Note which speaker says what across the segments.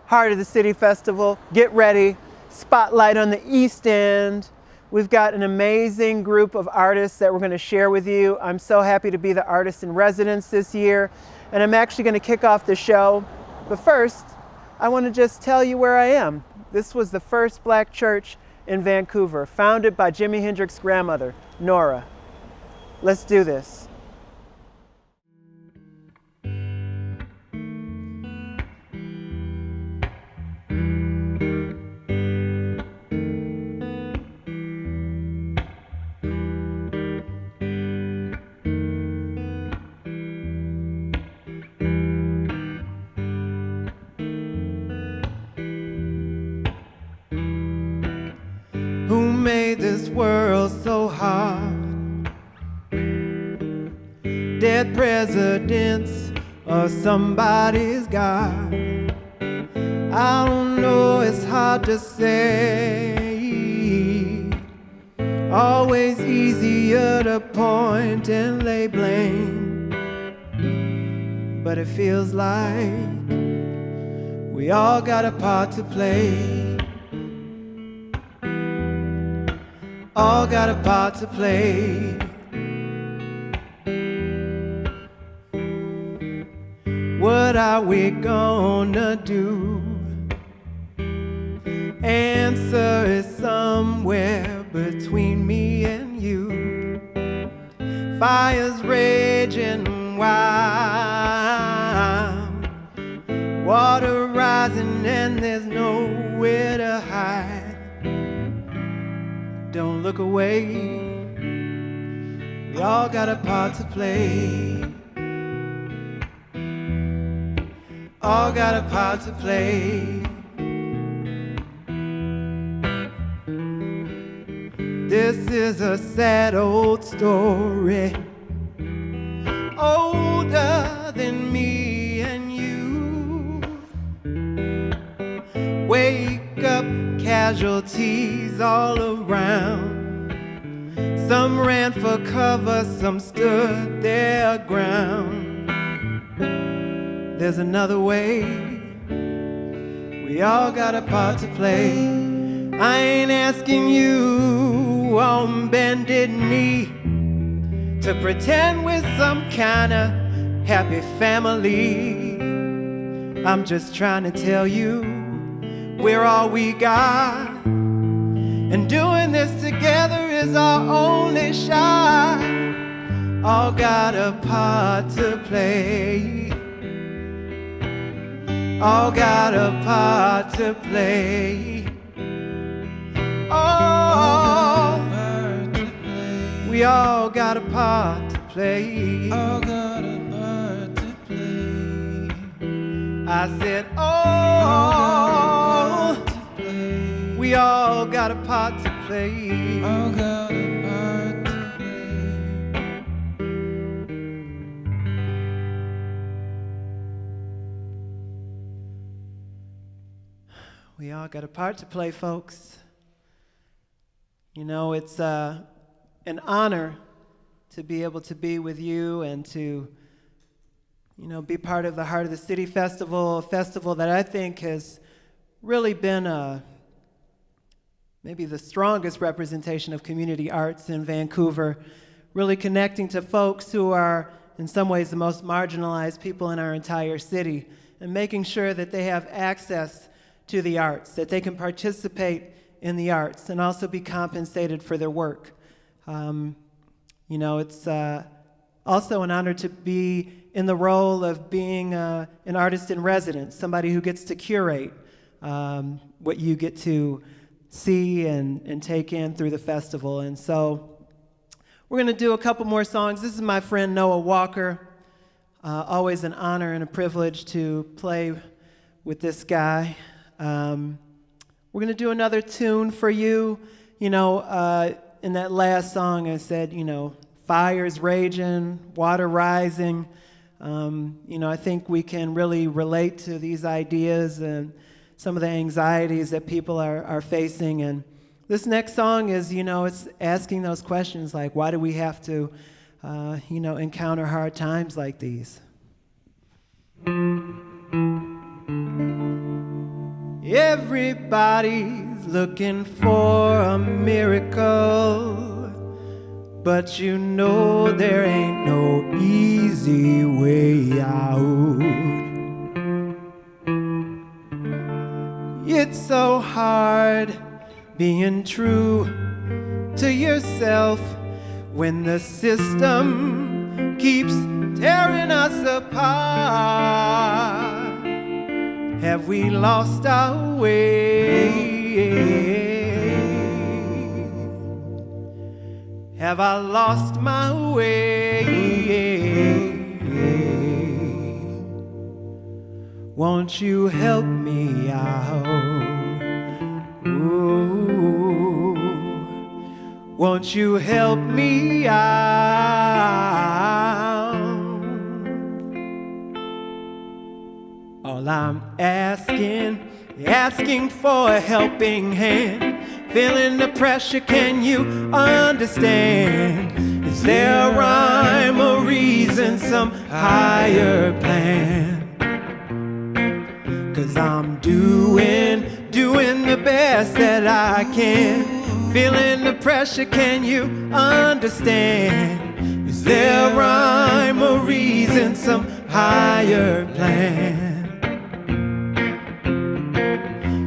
Speaker 1: Heart of the City Festival. Get ready. Spotlight on the East End. We've got an amazing group of artists that we're going to share with you. I'm so happy to be the artist in residence this year, and I'm actually going to kick off the show. But first, I want to just tell you where I am. This was the first black church in Vancouver, founded by Jimi Hendrix's grandmother, Nora. Let's do this. Who made this world so hard? Dead presidents or somebody's God? I don't know, it's hard to say. Always easier to point and lay blame, but it feels like we all got a part to play. All got a part to play. What are we gonna do? Answer is somewhere between me and you. Fire's raging wild, water rising and there's nowhere to hide. Don't look away, we all got a part to play. All got a part to play. This is a sad old story, older than me and you. Wake up, casualties all around. Some ran for cover, some stood their ground. There's another way, we all got a part to play. I ain't asking you on bended knee to pretend we're some kind of happy family. I'm just trying to tell you we're all we got, and doing this together is our only shot. All got a part to play. All got a part to play. Oh, we all got a part to play. All got a part to play. I said, oh, we all got a part to play. All got a part to play. We all got a part to play, folks. You know, it's an honor to be able to be with you and to, you know, be part of the Heart of the City Festival, a festival that I think has really been maybe the strongest representation of community arts in Vancouver, really connecting to folks who are, in some ways, the most marginalized people in our entire city, and making sure that they have access to the arts, that they can participate in the arts and also be compensated for their work. You know, it's also an honor to be in the role of being an artist in residence, somebody who gets to curate what you get to see and take in through the festival. And so we're going to do a couple more songs. This is my friend Noah Walker. Always an honor and a privilege to play with this guy. We're going to do another tune for you. You know, in that last song I said, you know, fire's raging, water rising. You know, I think we can really relate to these ideas and some of the anxieties that people are facing. And this next song is, you know, it's asking those questions like, why do we have to, you know, encounter hard times like these? Everybody's looking for a miracle, but you know there ain't no easy way out. It's so hard being true to yourself when the system keeps tearing us apart. Have we lost our way? Have I lost my way? Won't you help me out? Ooh. Won't you help me out? All I'm asking for a helping hand. Feeling the pressure, can you understand? Is there a rhyme or reason, some higher plan? 'Cause I'm doing the best that I can. Feeling the pressure, can you understand? Is there a rhyme or reason, some higher plan?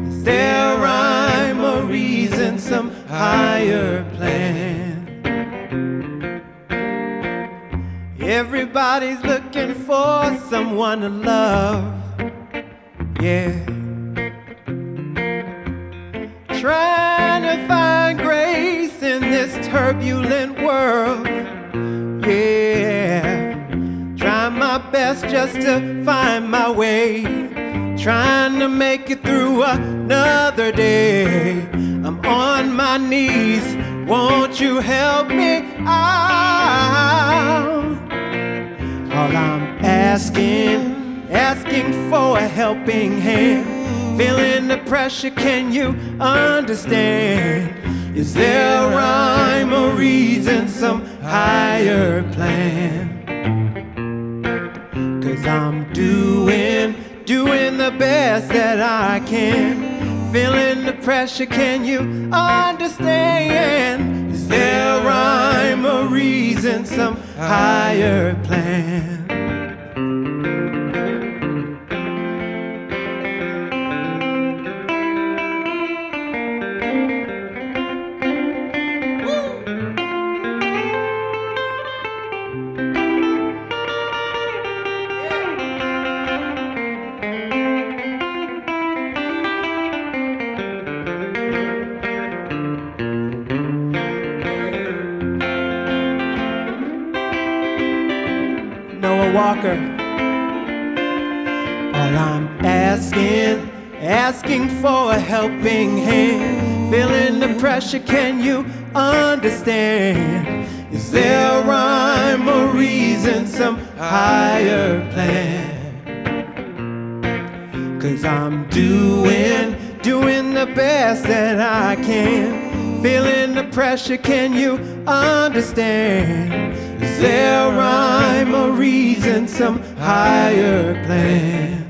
Speaker 1: Is there a rhyme or reason, some higher plan? Everybody's looking for someone to love, yeah. Trying to find grace in this turbulent world, yeah. Trying my best just to find my way, trying to make it through another day. I'm on my knees, won't you help me out? All I'm asking for a helping hand. Feeling the pressure, can you understand? Is there a rhyme or reason, some higher plan? 'Cause I'm doing the best that I can. Feeling the pressure, can you understand? Is there a rhyme or reason, some higher plan? Noah Walker. All I'm asking for a helping hand. Feeling the pressure, can you understand? Is there a rhyme or reason, some higher plan? 'Cause I'm doing the best that I can. Feeling the pressure, can you understand? Is there a rhyme or reason, some higher plan?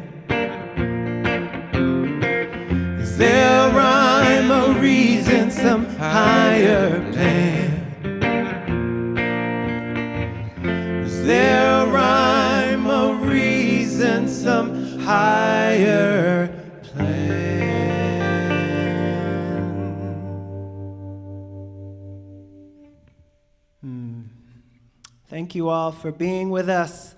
Speaker 1: Is there a rhyme or reason, some higher plan? Is there a rhyme or reason, some higher plan? Thank you all for being with us.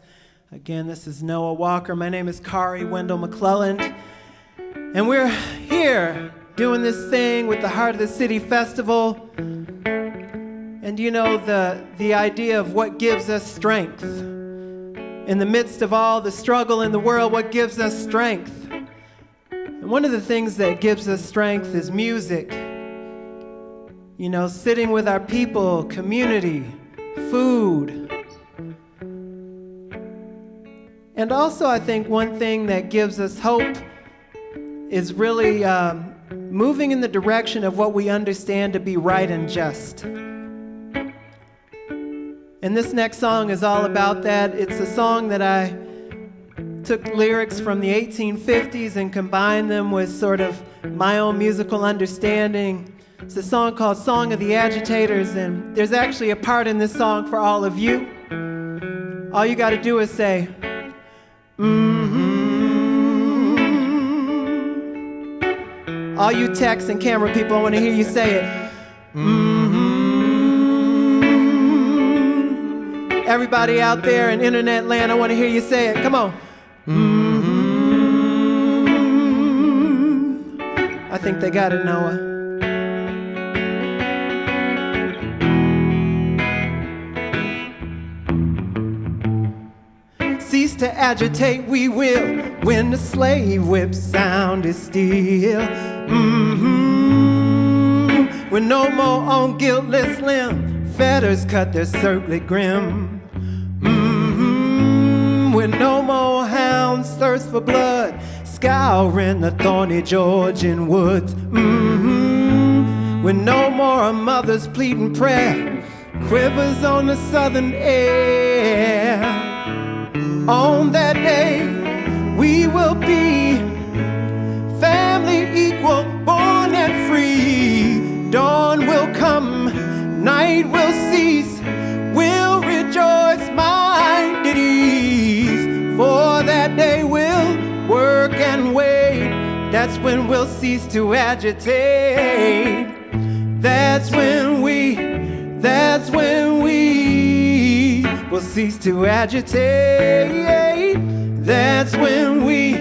Speaker 1: Again, this is Noah Walker. My name is Kari Wendell McClelland. And we're here doing this thing with the Heart of the City Festival. And you know, the idea of what gives us strength. In the midst of all the struggle in the world, what gives us strength? And one of the things that gives us strength is music. You know, sitting with our people, community, food. And also, I think one thing that gives us hope is really moving in the direction of what we understand to be right and just. And this next song is all about that. It's a song that I took lyrics from the 1850s and combined them with sort of my own musical understanding. It's a song called Song of the Agitators, and there's actually a part in this song for all of you. All you got to do is say, mm-hmm. All you text and camera people, I want to hear you say it. Mm-hmm. Everybody out there in internet land, I want to hear you say it. Come on. Mm-hmm. I think they got it, Noah. Cease to agitate, we will, when the slave whip sound is still. Mm-hmm. When no more on guiltless limb, fetters cut their circlet grim. Mm-hmm. When no more hounds thirst for blood, scouring the thorny Georgian woods. Mm-hmm. When no more mothers pleading prayer, quivers on the southern air. On that day, we will be family equal, born and free. Dawn will come, night will cease, we'll rejoice, mind at ease. For that day we'll work and wait, that's when we'll cease to agitate. That's when we will cease to agitate. That's when we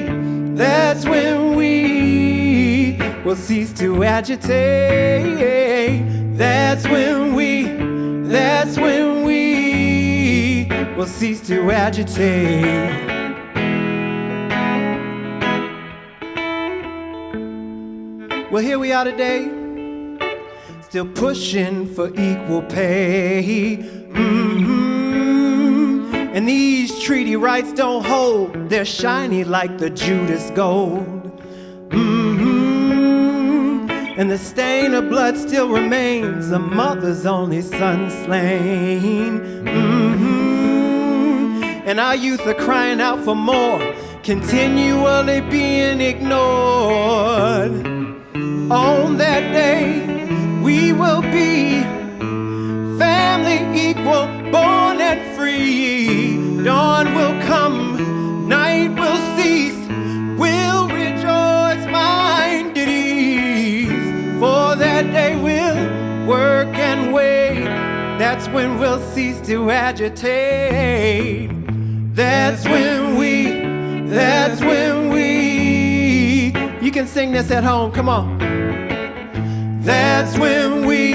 Speaker 1: will cease to agitate. That's when we will cease to agitate. Well, here we are today, still pushing for equal pay. Mm-hmm. And these treaty rights don't hold, they're shiny like the Judas gold. Mm-hmm. And the stain of blood still remains, a mother's only son slain. Mm-hmm. And our youth are crying out for more, continually being ignored. On that day, we will be family equal, born and free. Dawn will come, night will cease, we'll rejoice, mind at ease. For that day we'll work and wait, that's when we'll cease to agitate. That's when we you can sing this at home, come on. That's when we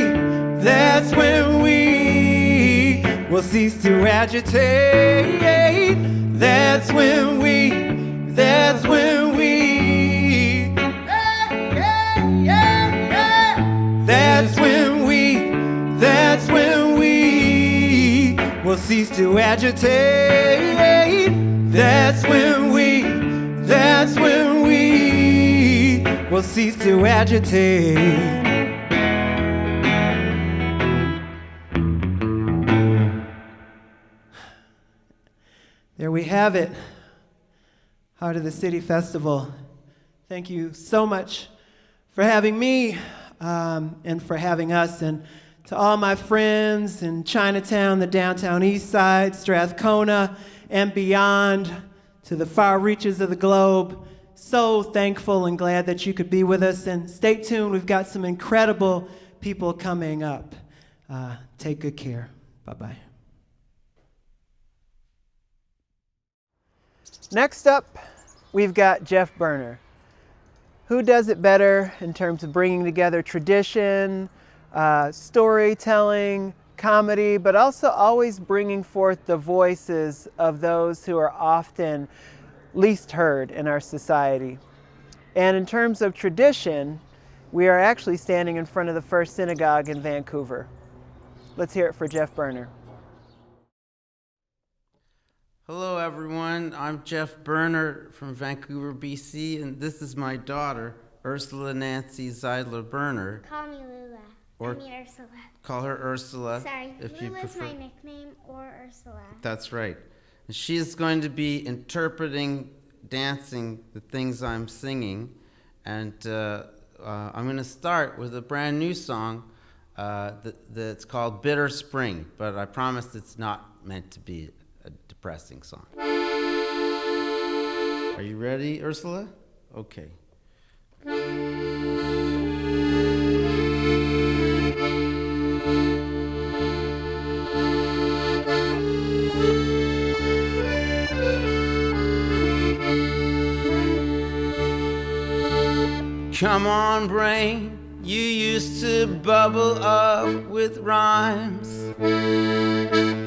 Speaker 1: will cease to agitate. That's when we That's when we will cease to agitate. That's when we will cease to agitate. There we have it. Heart of the City Festival. Thank you so much for having me and for having us, and to all my friends in Chinatown, the downtown east side, Strathcona, and beyond, to the far reaches of the globe. So thankful and glad that you could be with us, and stay tuned. We've got some incredible people coming up. Take good care. Bye-bye. Next up, we've got Jeff Berner. Who does it better in terms of bringing together tradition, storytelling, comedy, but also always bringing forth the voices of those who are often least heard in our society. And in terms of tradition, we are actually standing in front of the First Synagogue in Vancouver. Let's hear it for Jeff Berner.
Speaker 2: Hello everyone, I'm Jeff Berner from Vancouver, BC, and this is my daughter, Ursula Nancy Zeidler Berner.
Speaker 3: Call me Lula. Ursula.
Speaker 2: Call her Ursula.
Speaker 3: Sorry,
Speaker 2: if
Speaker 3: Lula's
Speaker 2: you prefer.
Speaker 3: my nickname, or Ursula.
Speaker 2: That's right. And she is going to be interpreting dancing the things I'm singing. And I'm going to start with a brand new song that's called Bitter Spring, but I promise it's not meant to be a depressing song. Are you ready, Ursula? Okay. Come on, brain, you used to bubble up with rhymes.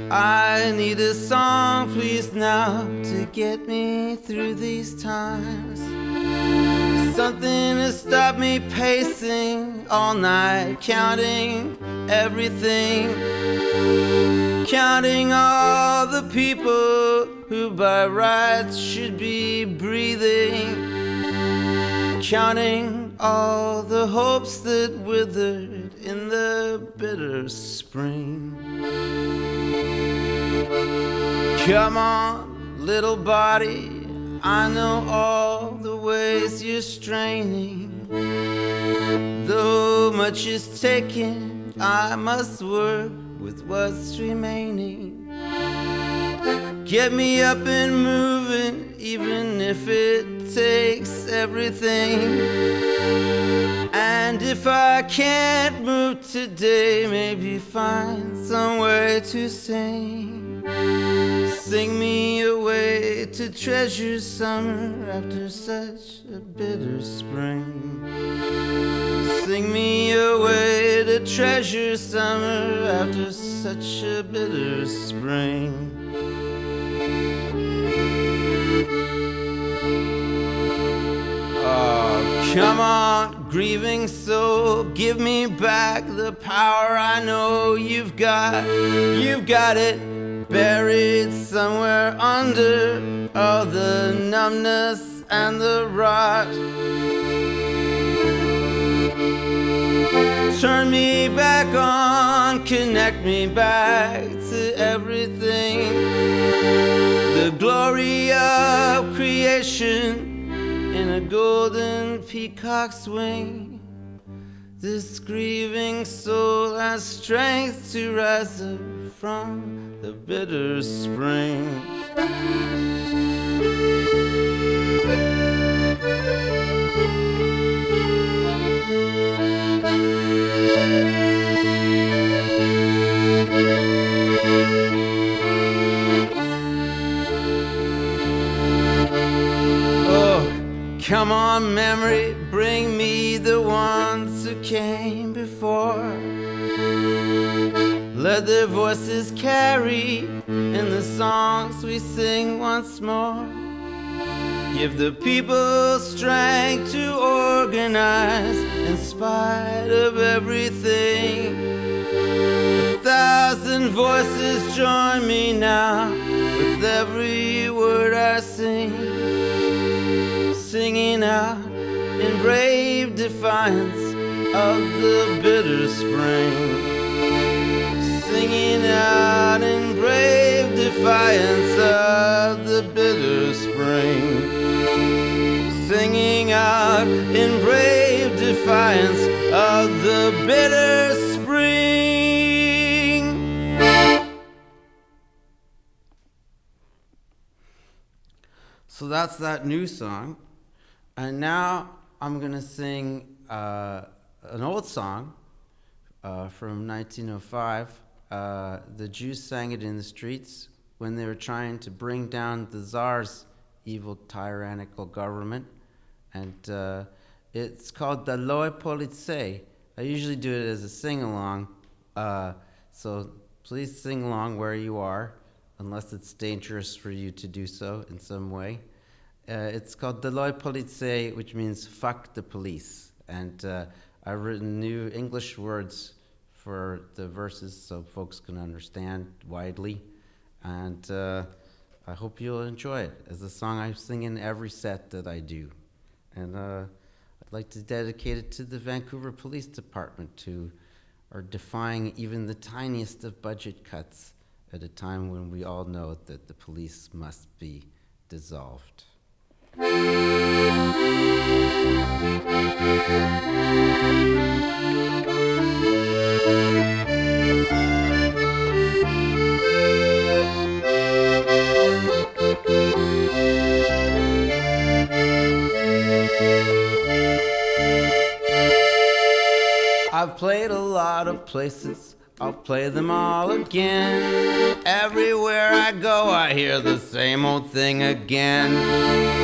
Speaker 2: I need a song, please, now to get me through these times. Something to stop me pacing all night, counting everything. Counting all the people who by rights should be breathing. Counting all the hopes that withered in the bitter spring. Come on, little body, I know all the ways you're straining. Though much is taken, I must work with what's remaining. Get me up and moving, even if it takes everything. And if I can't move today, maybe find some way to sing. Sing me away to treasure summer after such a bitter spring. Sing me away to treasure summer after such a bitter spring. Oh, come on, grieving soul, give me back the power I know you've got. You've got it buried somewhere under all the numbness and the rot. Turn me back on, connect me back to everything. The glory of creation in a golden peacock's wing. This grieving soul has strength to rise up from the bitter spring. Come on, memory, bring me the ones who came before. Let their voices carry in the songs we sing once more. Give the people strength to organize in spite of everything. 1,000 voices join me now with every word I sing. Singing out in brave defiance of the bitter spring. Singing out in brave defiance of the bitter spring. Singing out in brave defiance of the bitter spring. So that's that new song. And now I'm going to sing an old song from 1905. The Jews sang it in the streets when they were trying to bring down the Tsar's evil tyrannical government. And it's called Daloi Politsei. I usually do it as a sing-along. So please sing along where you are, unless it's dangerous for you to do so in some way. It's called Daloi Politsei, which means fuck the police. And I've written new English words for the verses so folks can understand widely. And I hope you'll enjoy it as a song I sing in every set that I do. And I'd like to dedicate it to the Vancouver Police Department, who are defying even the tiniest of budget cuts at a time when we all know that the police must be dissolved. I've played a lot of places, I'll play them all again. Everywhere I go, I hear the same old thing again.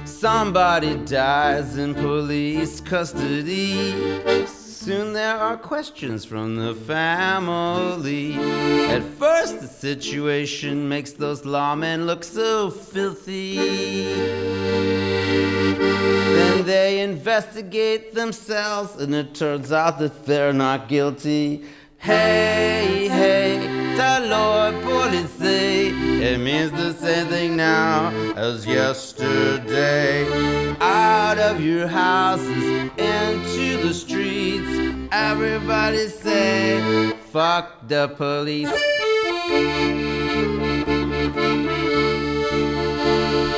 Speaker 2: Somebody dies in police custody. Soon there are questions from the family. At first the situation makes those lawmen look so filthy. Then they investigate themselves and it turns out that they're not guilty. Hey, hey, talor police. It means the same thing now as yesterday. Out of your houses into the streets. Everybody say, fuck the police.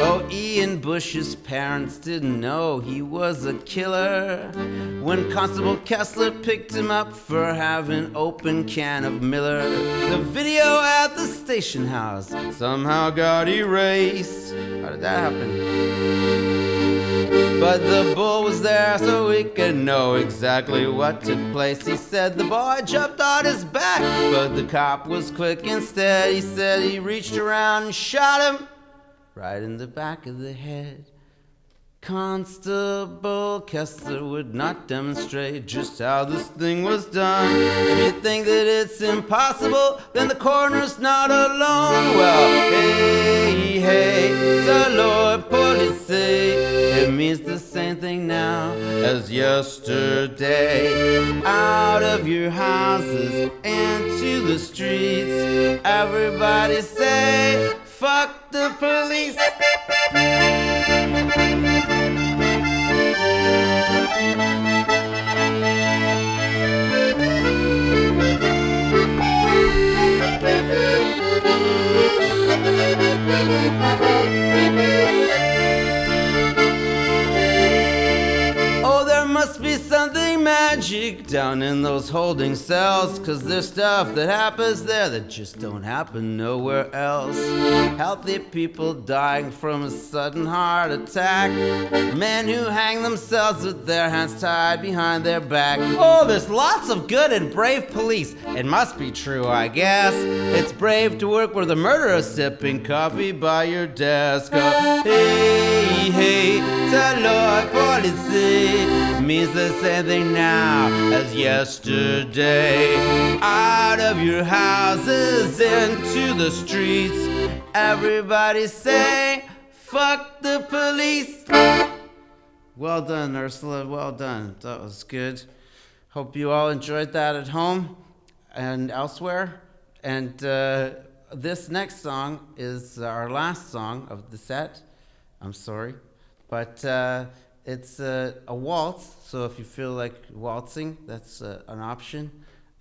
Speaker 2: Oh, Ian Bush's parents didn't know he was a killer when Constable Kessler picked him up for having an open can of Miller. The video at the station house somehow got erased. How did that happen? But the bull was there so we could know exactly what took place. He said the boy jumped on his back, but the cop was quick instead. He said he reached around and shot him right in the back of the head. Constable Kessler would not demonstrate just how this thing was done. If you think that it's impossible, then the coroner's not alone. Well, hey, hey, talor police. It means the same thing now as yesterday. Out of your houses into the streets. Everybody say, fuck the police. Oh, there must be something magic down in those holding cells, 'cause there's stuff that happens there that just don't happen nowhere else. Healthy people dying from a sudden heart attack. Men who hang themselves with their hands tied behind their back. Oh, there's lots of good and brave police. It must be true, I guess. It's brave to work with a murderer sipping coffee by your desk. Oh, hey, hey, talor police. Means the same thing now as yesterday. Out of your houses into the streets. Everybody say, fuck the police. Well done, Ursula, well done. That was good. Hope you all enjoyed that at home and elsewhere. And this next song is our last song of the set. I'm sorry. But it's a waltz, so if you feel like waltzing, that's an option.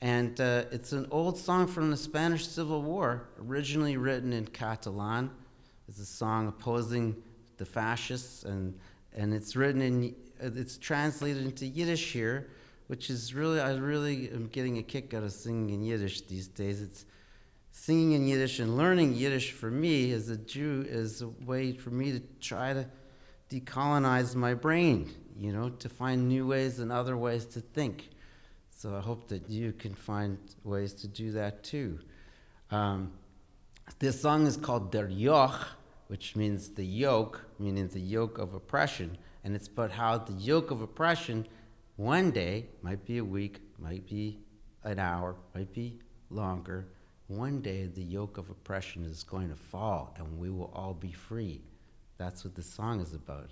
Speaker 2: And it's an old song from the Spanish Civil War, originally written in Catalan. It's a song opposing the fascists, and it's it's translated into Yiddish here, which is I really am getting a kick out of singing in Yiddish these days. It's singing in Yiddish and learning Yiddish for me as a Jew is a way for me to try to decolonize my brain, to find new ways and other ways to think. So I hope that you can find ways to do that too. This song is called Der Joch, which means the yoke, meaning the yoke of oppression. And it's about how the yoke of oppression one day, might be a week, might be an hour, might be longer, one day the yoke of oppression is going to fall and we will all be free. That's what the song is about.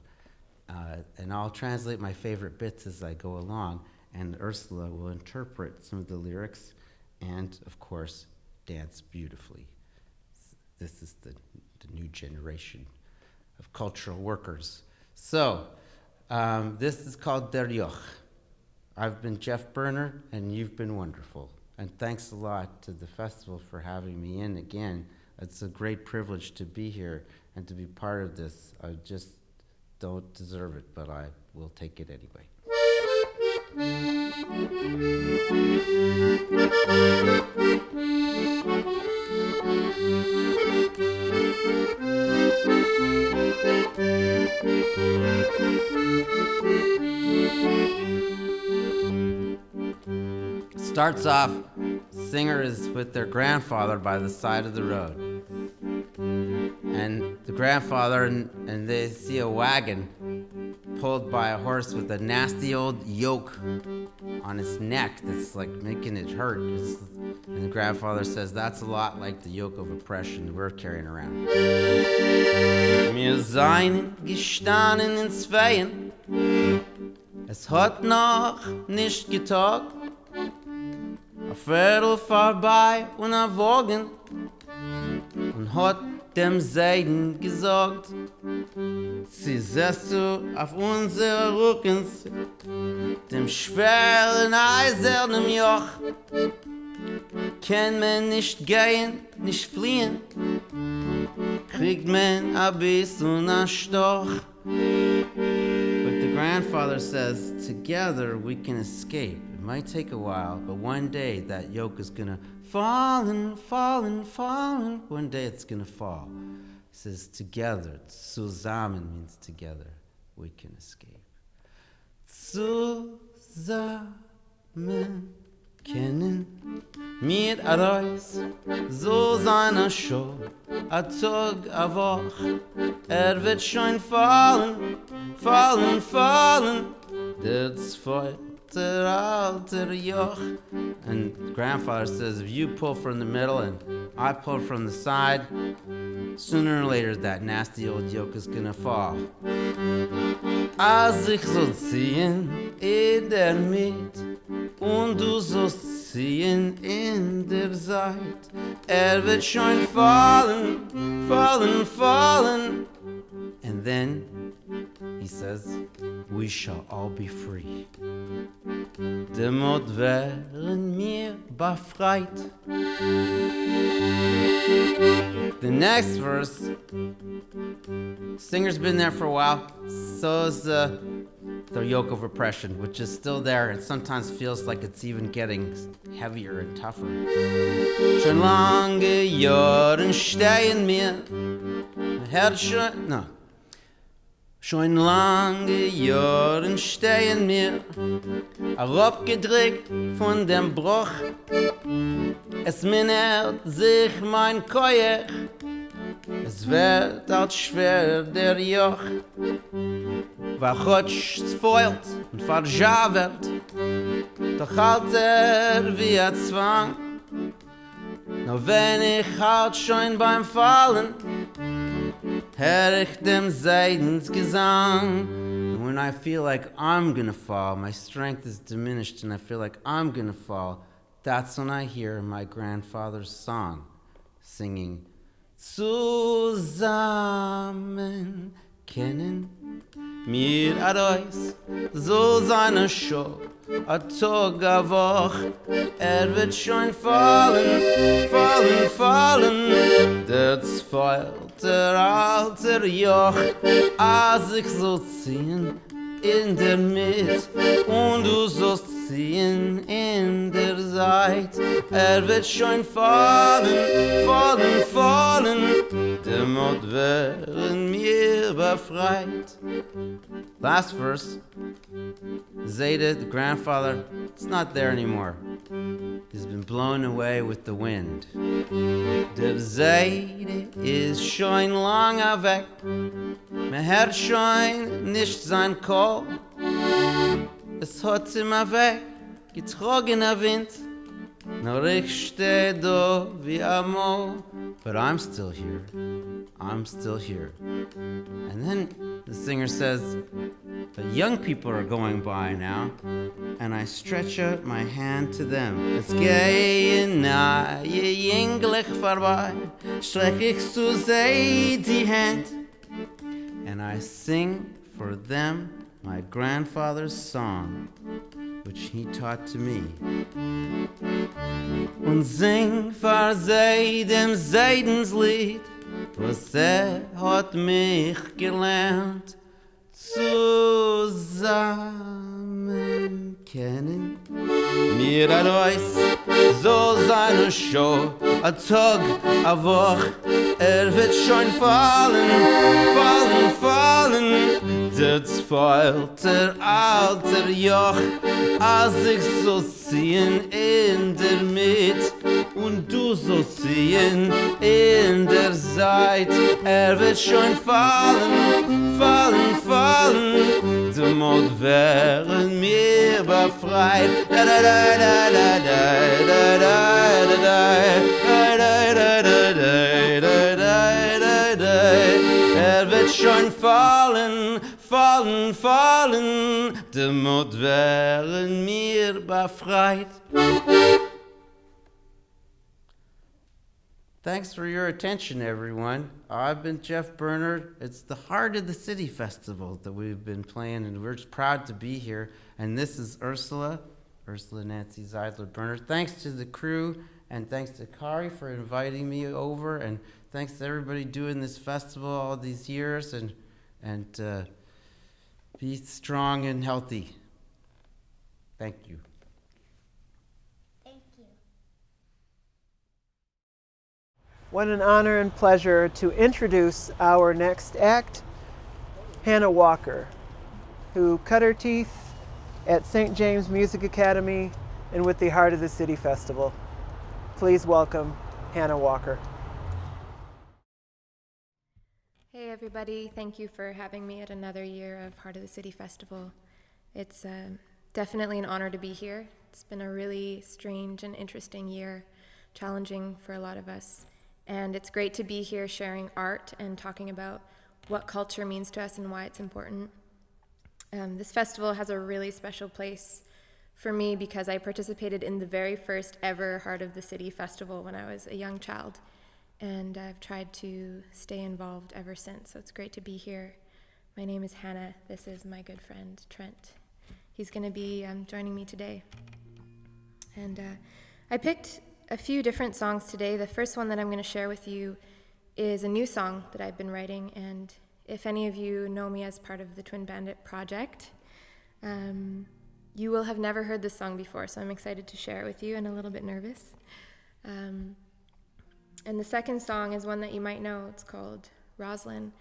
Speaker 2: And I'll translate my favorite bits as I go along, and Ursula will interpret some of the lyrics and, of course, dance beautifully. This is the new generation of cultural workers. So, this is called Der Joch. I've been Jeff Berner, and you've been wonderful. And thanks a lot to the festival for having me in again. It's a great privilege to be here and to be part of this. I just don't deserve it, but I will take it anyway. Starts off, singer is with their grandfather by the side of the road. And the grandfather and they see a wagon pulled by a horse with a nasty old yoke on its neck that's like making it hurt. And the grandfather says, that's a lot like the yoke of oppression we're carrying around. Wir seien gestanden in Zweien, es hat noch nicht getagt, a Viertel vorbei und a Wagen, und hat dem Seiden gesagt, sie setzt du auf unsere Rückens, dem schweren eisernen Joch, kann man nicht gehen, nicht fliehen, kriegt man a bisschen a Stoch. But the grandfather says, together we can escape. It might take a while, but one day that yoke is gonna fallen. One day it's gonna fall. He says together. Zusammen means together. We can escape. Zusammen können wir raus, so seiner Show, a Tag, a Woch, wird schon fallen. That's for der alter Joch. And grandfather says, if you pull from the middle and I pull from the side, sooner or later that nasty old yoke is gonna fall. Als ich soll ziehen in der Mitte und du sollst ziehen in der Seite, wird schon fallen. And then he says, we shall all be free. Demot wären wir befreit. The next verse, singer's been there for a while, so is the yoke of oppression, which is still there and sometimes feels like it's even getting heavier and tougher. Schon lange Jahren stehen mir, Schon lange Jahren stehen mir, herabgedrückt von dem Bruch. Es mindert sich mein Keuch, es wird als schwer der Joch. Wachotsch spoilt und verjavert, doch halt wie ein Zwang. Nur wenn ich halt schon beim Fallen, hör ich dem Seidensgesang. And when I feel like I'm gonna fall, my strength is diminished and I feel like I'm gonna fall, that's when I hear my grandfather's song singing, Zusammen können wir raus, so seine Show, a Tag, a Woch, wird schon fallen. Das fällt der alte Joch, als ich so ziehen in der Mitte und du sollst ziehen in der Seite, wird schon fallen. Demot wären wir befreit. Last verse, Zayda, the grandfather, is not there anymore. He's been blown away with the wind. Der Zayda ist schon lange weg. Man hört schon nicht sein Call. Es hat immer weg, getrogener Wind. Nur ich steh da wie amol. But I'm still here. And then the singer says, the young people are going by now, and I stretch out my hand to them. Es gehen nahe jünglich vorbei, streck ich zu sie die Hand, and I sing for them my grandfather's song, which he taught to me. Und sing für sie dem Seidenslied, was hat mich gelernt, zusammen kennen. Mir a Reus soll sein a Show, a Tag, a Woch, wird schon fallen, fallen, fallen. Das fällt alter Joch, als ich so ziehen in der Mitte und du so ziehen in der Seite. Wird schon fallen, fallen, fallen. Du Mut wären mir befreit. Da da da da da da da da da da da. Wird schon fallen, fallen, fallen. Du Mut wären mir befreit. Thanks for your attention, everyone. I've been Jeff Bernard. It's the Heart of the City Festival that we've been playing, and we're just proud to be here. And this is Ursula Nancy Zeidler Bernard. Thanks to the crew, and thanks to Kari for inviting me over, and thanks to everybody doing this festival all these years, and be strong and healthy. Thank you.
Speaker 3: Thank you.
Speaker 1: What an honor and pleasure to introduce our next act, Hannah Walker, who cut her teeth at St. James Music Academy and with the Heart of the City Festival. Please welcome Hannah Walker.
Speaker 4: Hey everybody, thank you for having me at another year of Heart of the City Festival. It's definitely an honor to be here. It's been a really strange and interesting year, challenging for a lot of us. And it's great to be here sharing art and talking about what culture means to us and why it's important. This festival has a really special place for me because I participated in the very first ever Heart of the City Festival when I was a young child. And I've tried to stay involved ever since, so it's great to be here. My name is Hannah. This is my good friend, Trent. He's going to be joining me today. And I picked a few different songs today. The first one that I'm going to share with you is a new song that I've been writing, and if any of you know me as part of the Twin Bandit project, you will have never heard this song before, so I'm excited to share it with you and a little bit nervous. And the second song is one that you might know. It's called Roslyn,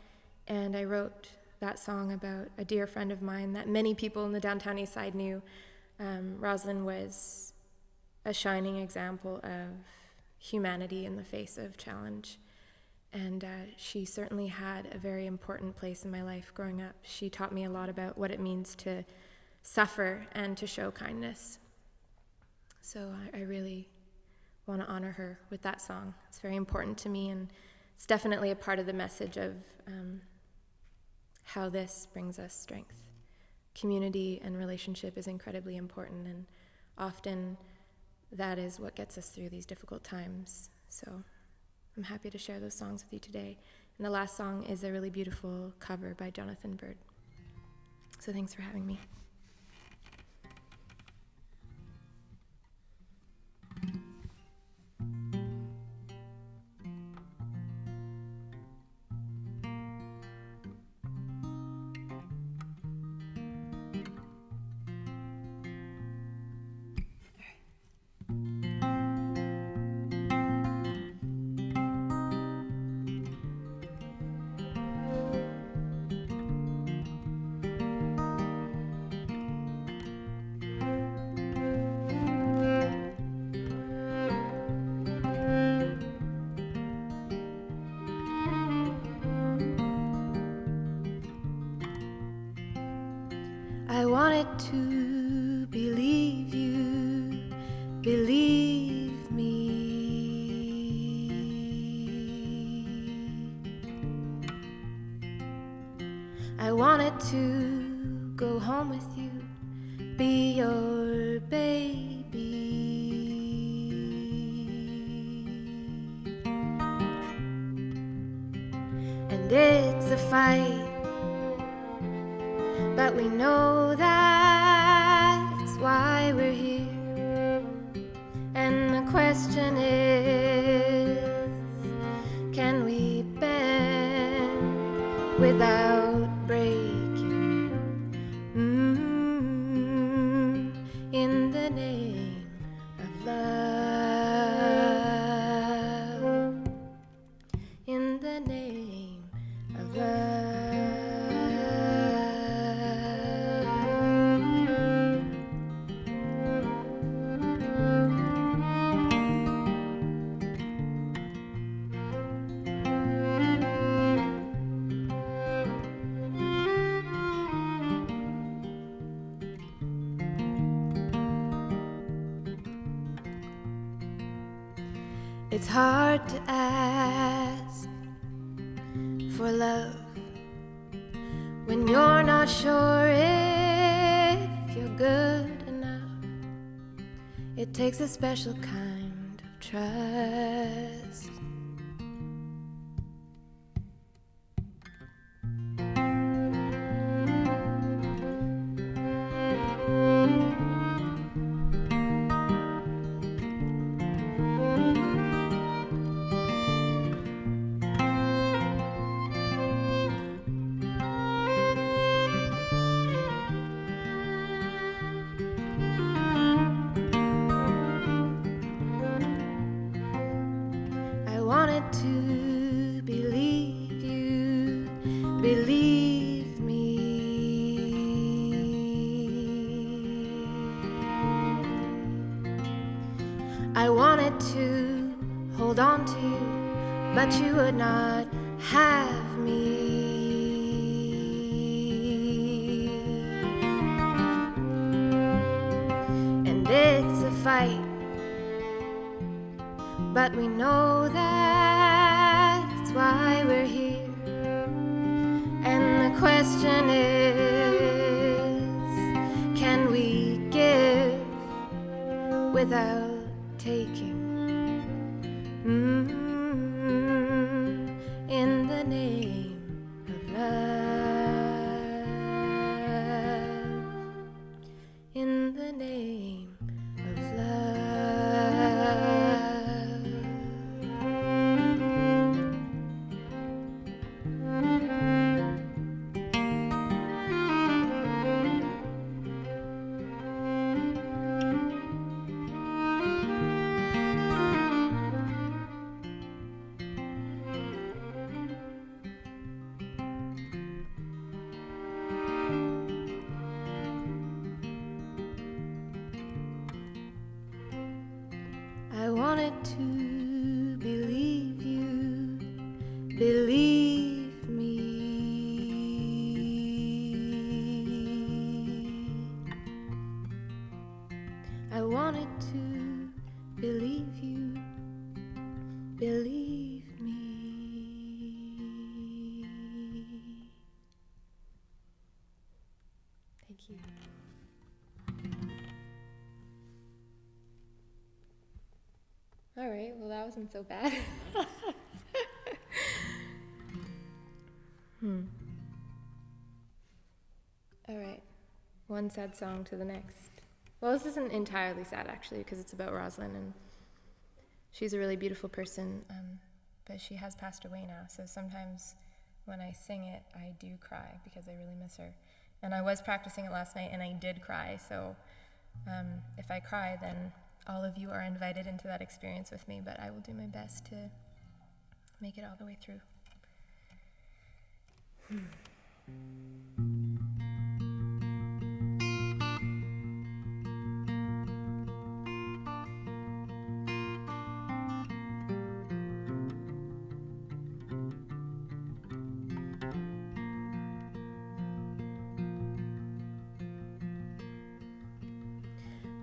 Speaker 4: and I wrote that song about a dear friend of mine that many people in the downtown east side knew. Roslyn was a shining example of humanity in the face of challenge, and she certainly had a very important place in my life growing up. She taught me a lot about what it means to suffer and to show kindness. So I really want to honor her with that song. It's very important to me, and it's definitely a part of the message of how this brings us strength. Community and relationship is incredibly important, and often that is what gets us through these difficult times. So I'm happy to share those songs with you today. And the last song is a really beautiful cover by Jonathan Bird. So thanks for having me. I wanted to believe you, believe me. I wanted to go home with you, be your baby. And it's a fight, but we know that it's why we're here. And the question is, can we bear It's hard to ask for love when you're not sure if you're good enough. It takes a special kind of trust. I wanted to believe you, believe me. I wanted to hold on to you, but you would not have me. And it's a fight, but we know that's why we're here. And the question is, can we give without taking? In the name of love, in the name of love. I wanted to believe you, believe me. I wanted to believe you, believe me. Thank you. All right, well, that wasn't so bad. All right, one sad song to the next. Well, this isn't entirely sad, actually, because it's about Rosalind, and she's a really beautiful person, but she has passed away now, so sometimes when I sing it, I do cry because I really miss her. And I was practicing it last night, and I did cry, so if I cry, then all of you are invited into that experience with me, but I will do my best to make it all the way through.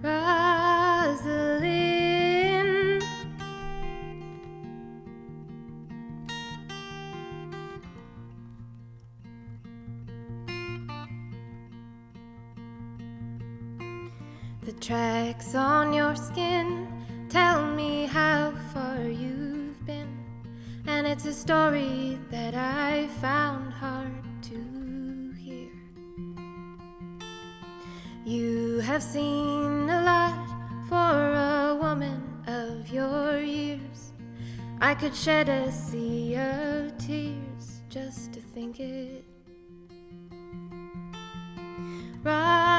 Speaker 4: Rosalind, the tracks on your skin tell me how far you've been, and it's a story that I found hard to hear. You have seen a lot for a woman of your years. I could shed a sea of tears just to think it. Rosalind,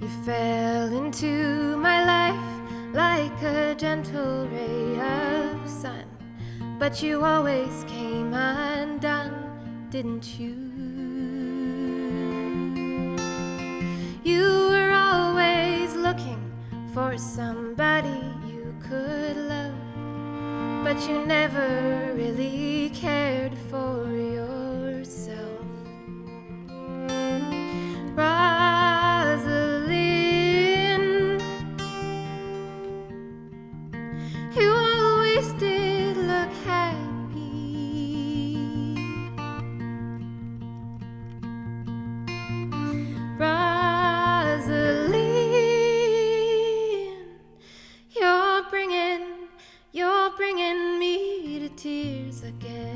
Speaker 4: you fell into my life like a gentle ray of sun, but you always came undone, didn't you? You were always looking for somebody you could love, but but you never really cared for yourself. Rosalind, you always did look happy. Rosalind, you're bringing me to tears again.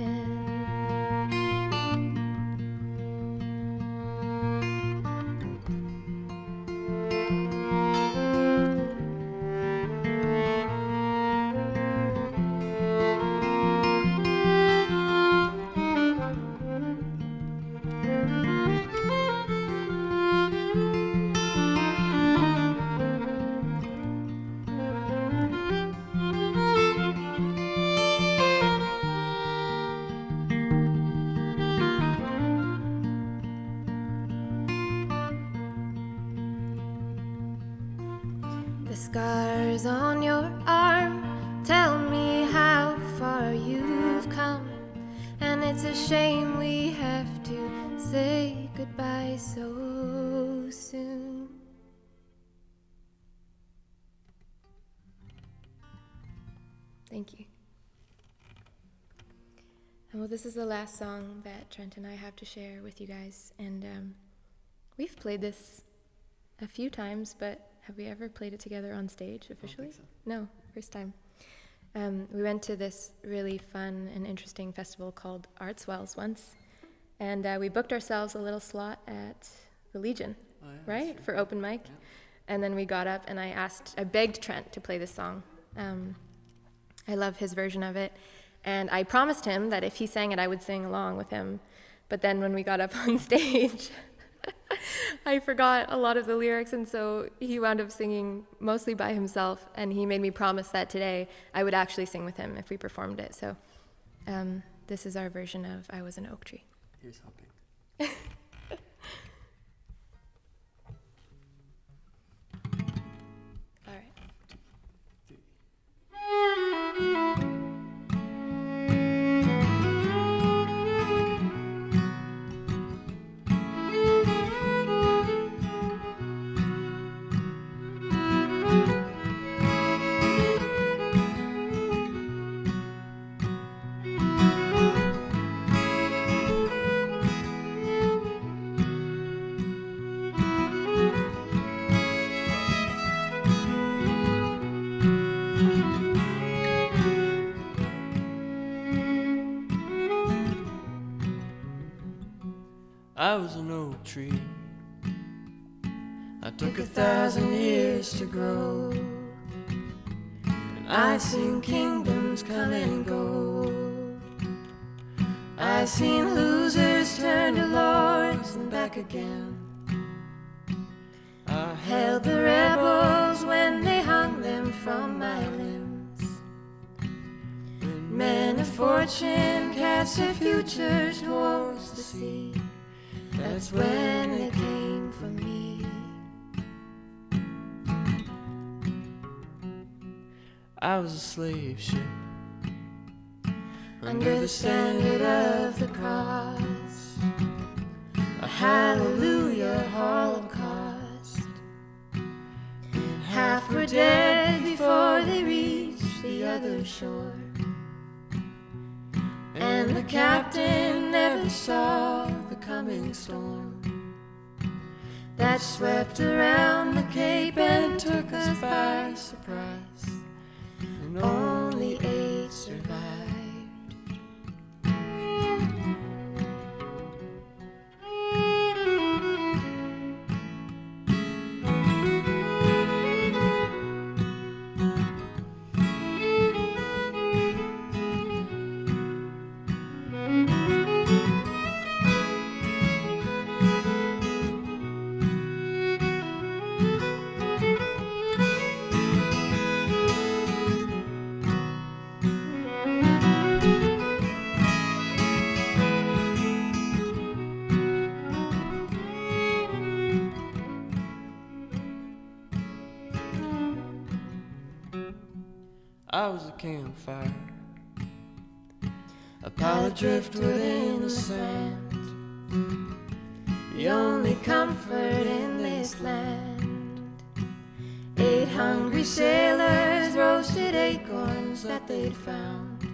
Speaker 4: The scars on your arm tell me how far you've come, and it's a shame we have to say goodbye so soon. Thank you. And well, this is the last song that Trent and I have to share with you guys, and we've played this a few times, but have we ever played it together on stage officially? No, first time. We went to this really fun and interesting festival called Artswells once, and we booked ourselves a little slot at the Legion, right, for open mic. Yeah. And then we got up, and I begged Trent to play this song. I love his version of it, and I promised him that if he sang it, I would sing along with him. But then when we got up on stage, I forgot a lot of the lyrics, and so he wound up singing mostly by himself, and he made me promise that today I would actually sing with him if we performed it. So this is our version of I Was an Oak Tree.
Speaker 5: Here's hoping.
Speaker 4: All right.
Speaker 5: I was an oak tree. I took 1,000 years to grow, and I seen kingdoms come and go. I seen losers turn to lords and back again. I held the rebels when they hung them from my limbs. When men of fortune cast their future towards the sea, that's when they came for me. I was a slave ship under the standard of the cross, a hallelujah holocaust. And half were dead before they reached the other shore, and the captain never saw the coming storm that swept around the Cape and took us by surprise, and only 8 survived. I was a campfire while a driftwood in the sand. The only comfort in this land. 8 hungry sailors roasted acorns that they'd found,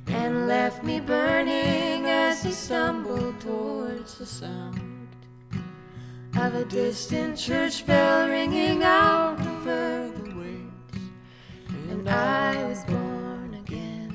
Speaker 5: and left me burning as he stumbled towards the sound of a distant church bell ringing out over the waves. And I was born again.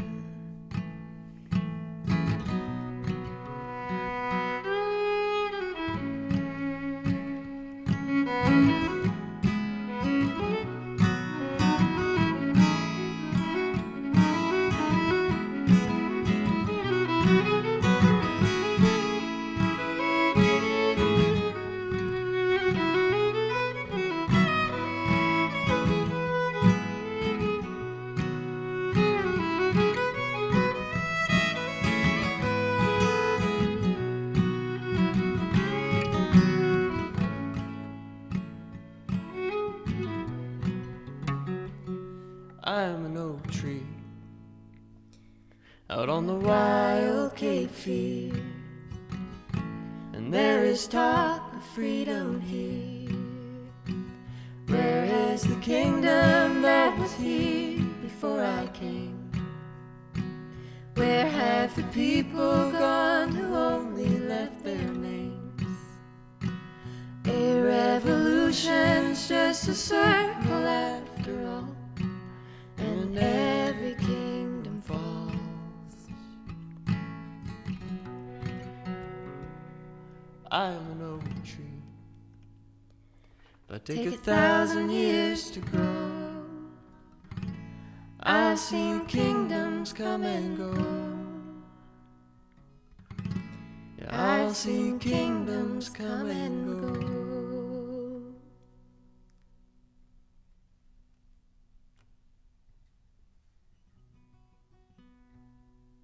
Speaker 5: I'm an oak tree out on the wild Cape Fear, and there is talk of freedom here. Where is the kingdom that was here before I came? Where have the people gone who only left their names? A revolution's just a circle after all, and every kingdom falls. I'm an oak tree, but take 1,000 years to grow. I've seen kingdoms come and go. Yeah, I've seen kingdoms come and go.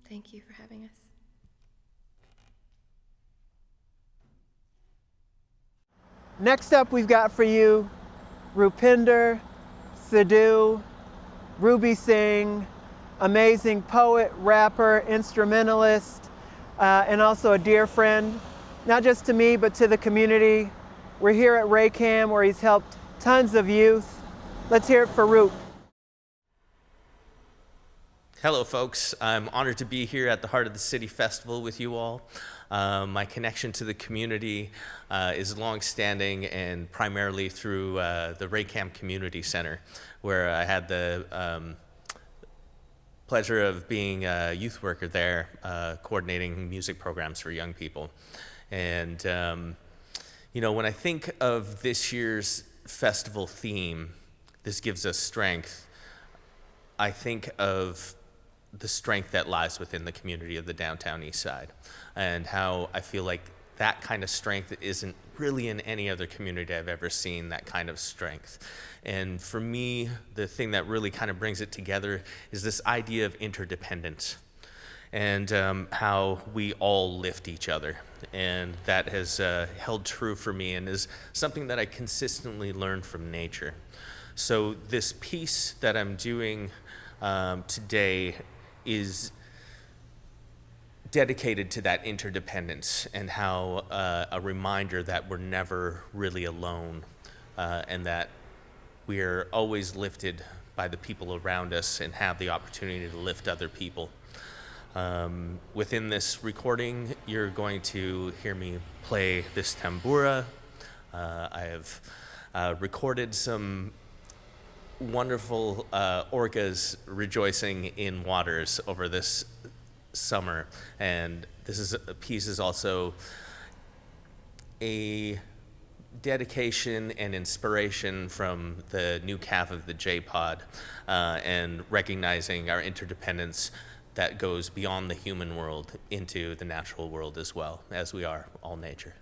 Speaker 4: Thank you for having us.
Speaker 1: Next up, we've got for you Rupinder Sidhu, Ruby Singh, amazing poet, rapper, instrumentalist, and also a dear friend, not just to me, but to the community. We're here at Raycam, where he's helped tons of youth. Let's hear it for Roop.
Speaker 6: Hello, folks. I'm honored to be here at the Heart of the City Festival with you all. My connection to the community is long-standing and primarily through the Raycam Community Center, where I had the pleasure of being a youth worker there, coordinating music programs for young people. And, you know, when I think of this year's festival theme, This Gives Us Strength, I think of the strength that lies within the community of the downtown east side, and how I feel like that kind of strength isn't really in any other community I've ever seen, that kind of strength. And for me, the thing that really kind of brings it together is this idea of interdependence, and how we all lift each other. And that has held true for me and is something that I consistently learn from nature. So this piece that I'm doing today is dedicated to that interdependence, and how a reminder that we're never really alone, and that we're always lifted by the people around us and have the opportunity to lift other people. Within this recording, you're going to hear me play this tambura. I have recorded some wonderful orcas rejoicing in waters over this summer, and this piece is also a dedication and inspiration from the new calf of the J-Pod, and recognizing our interdependence that goes beyond the human world into the natural world as well, as we are all nature.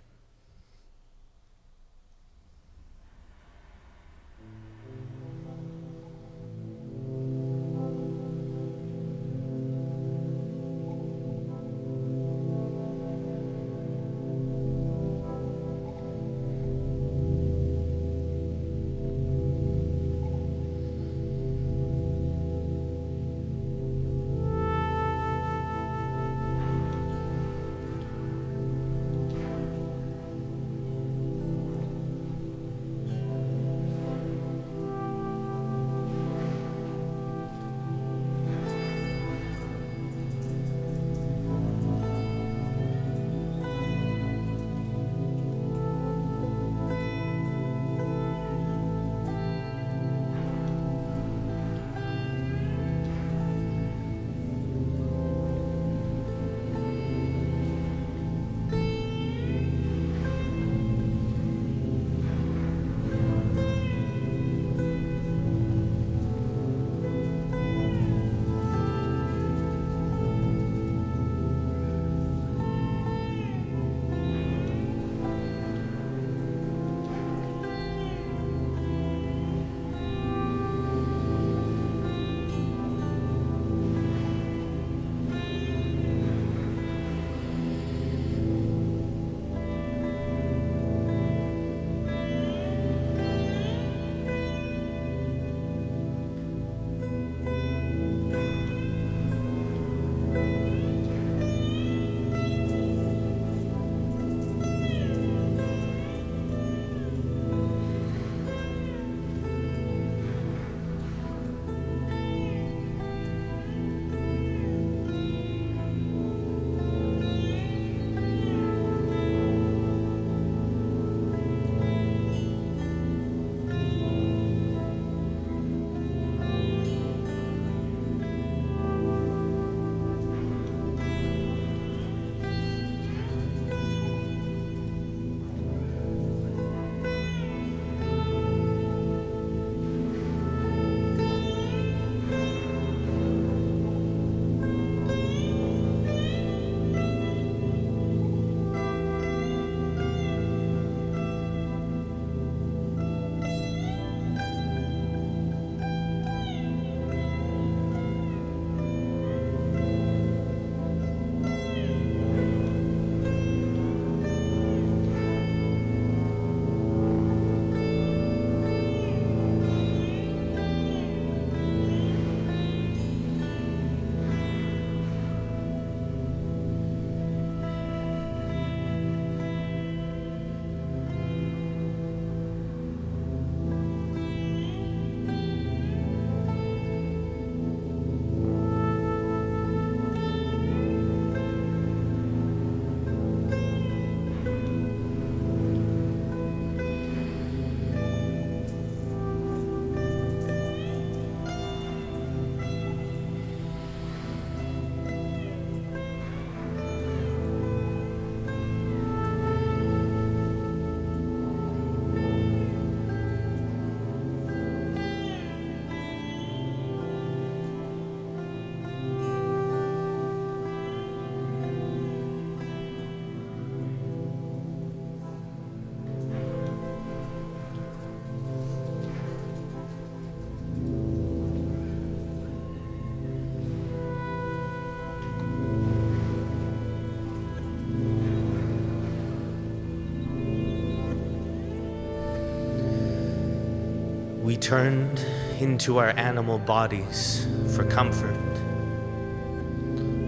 Speaker 6: We turned into our animal bodies for comfort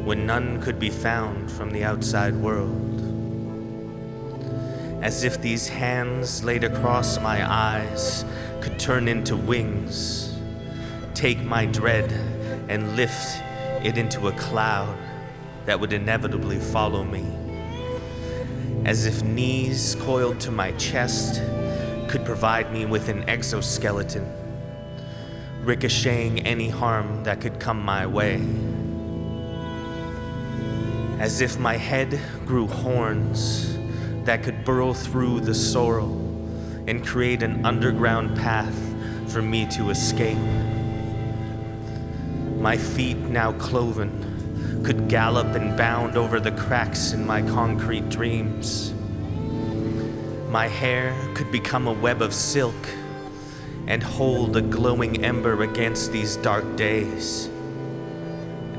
Speaker 6: when none could be found from the outside world. As if these hands laid across my eyes could turn into wings, take my dread and lift it into a cloud that would inevitably follow me. As if knees coiled to my chest could provide me with an exoskeleton, ricocheting any harm that could come my way. As if my head grew horns that could burrow through the sorrel and create an underground path for me to escape. My feet, now cloven, could gallop and bound over the cracks in my concrete dreams. My hair could become a web of silk and hold a glowing ember against these dark days.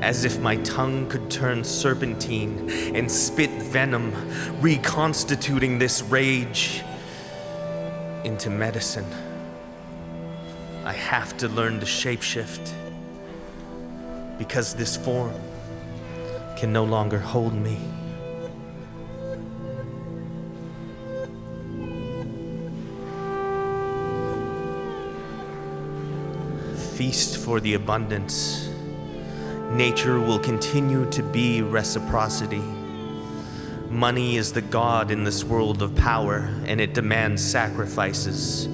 Speaker 6: As if my tongue could turn serpentine and spit venom, reconstituting this rage into medicine. I have to learn to shapeshift, because this form can no longer hold me. Feast for the abundance. Nature will continue to be reciprocity. Money is the god in this world of power, and it demands sacrifices.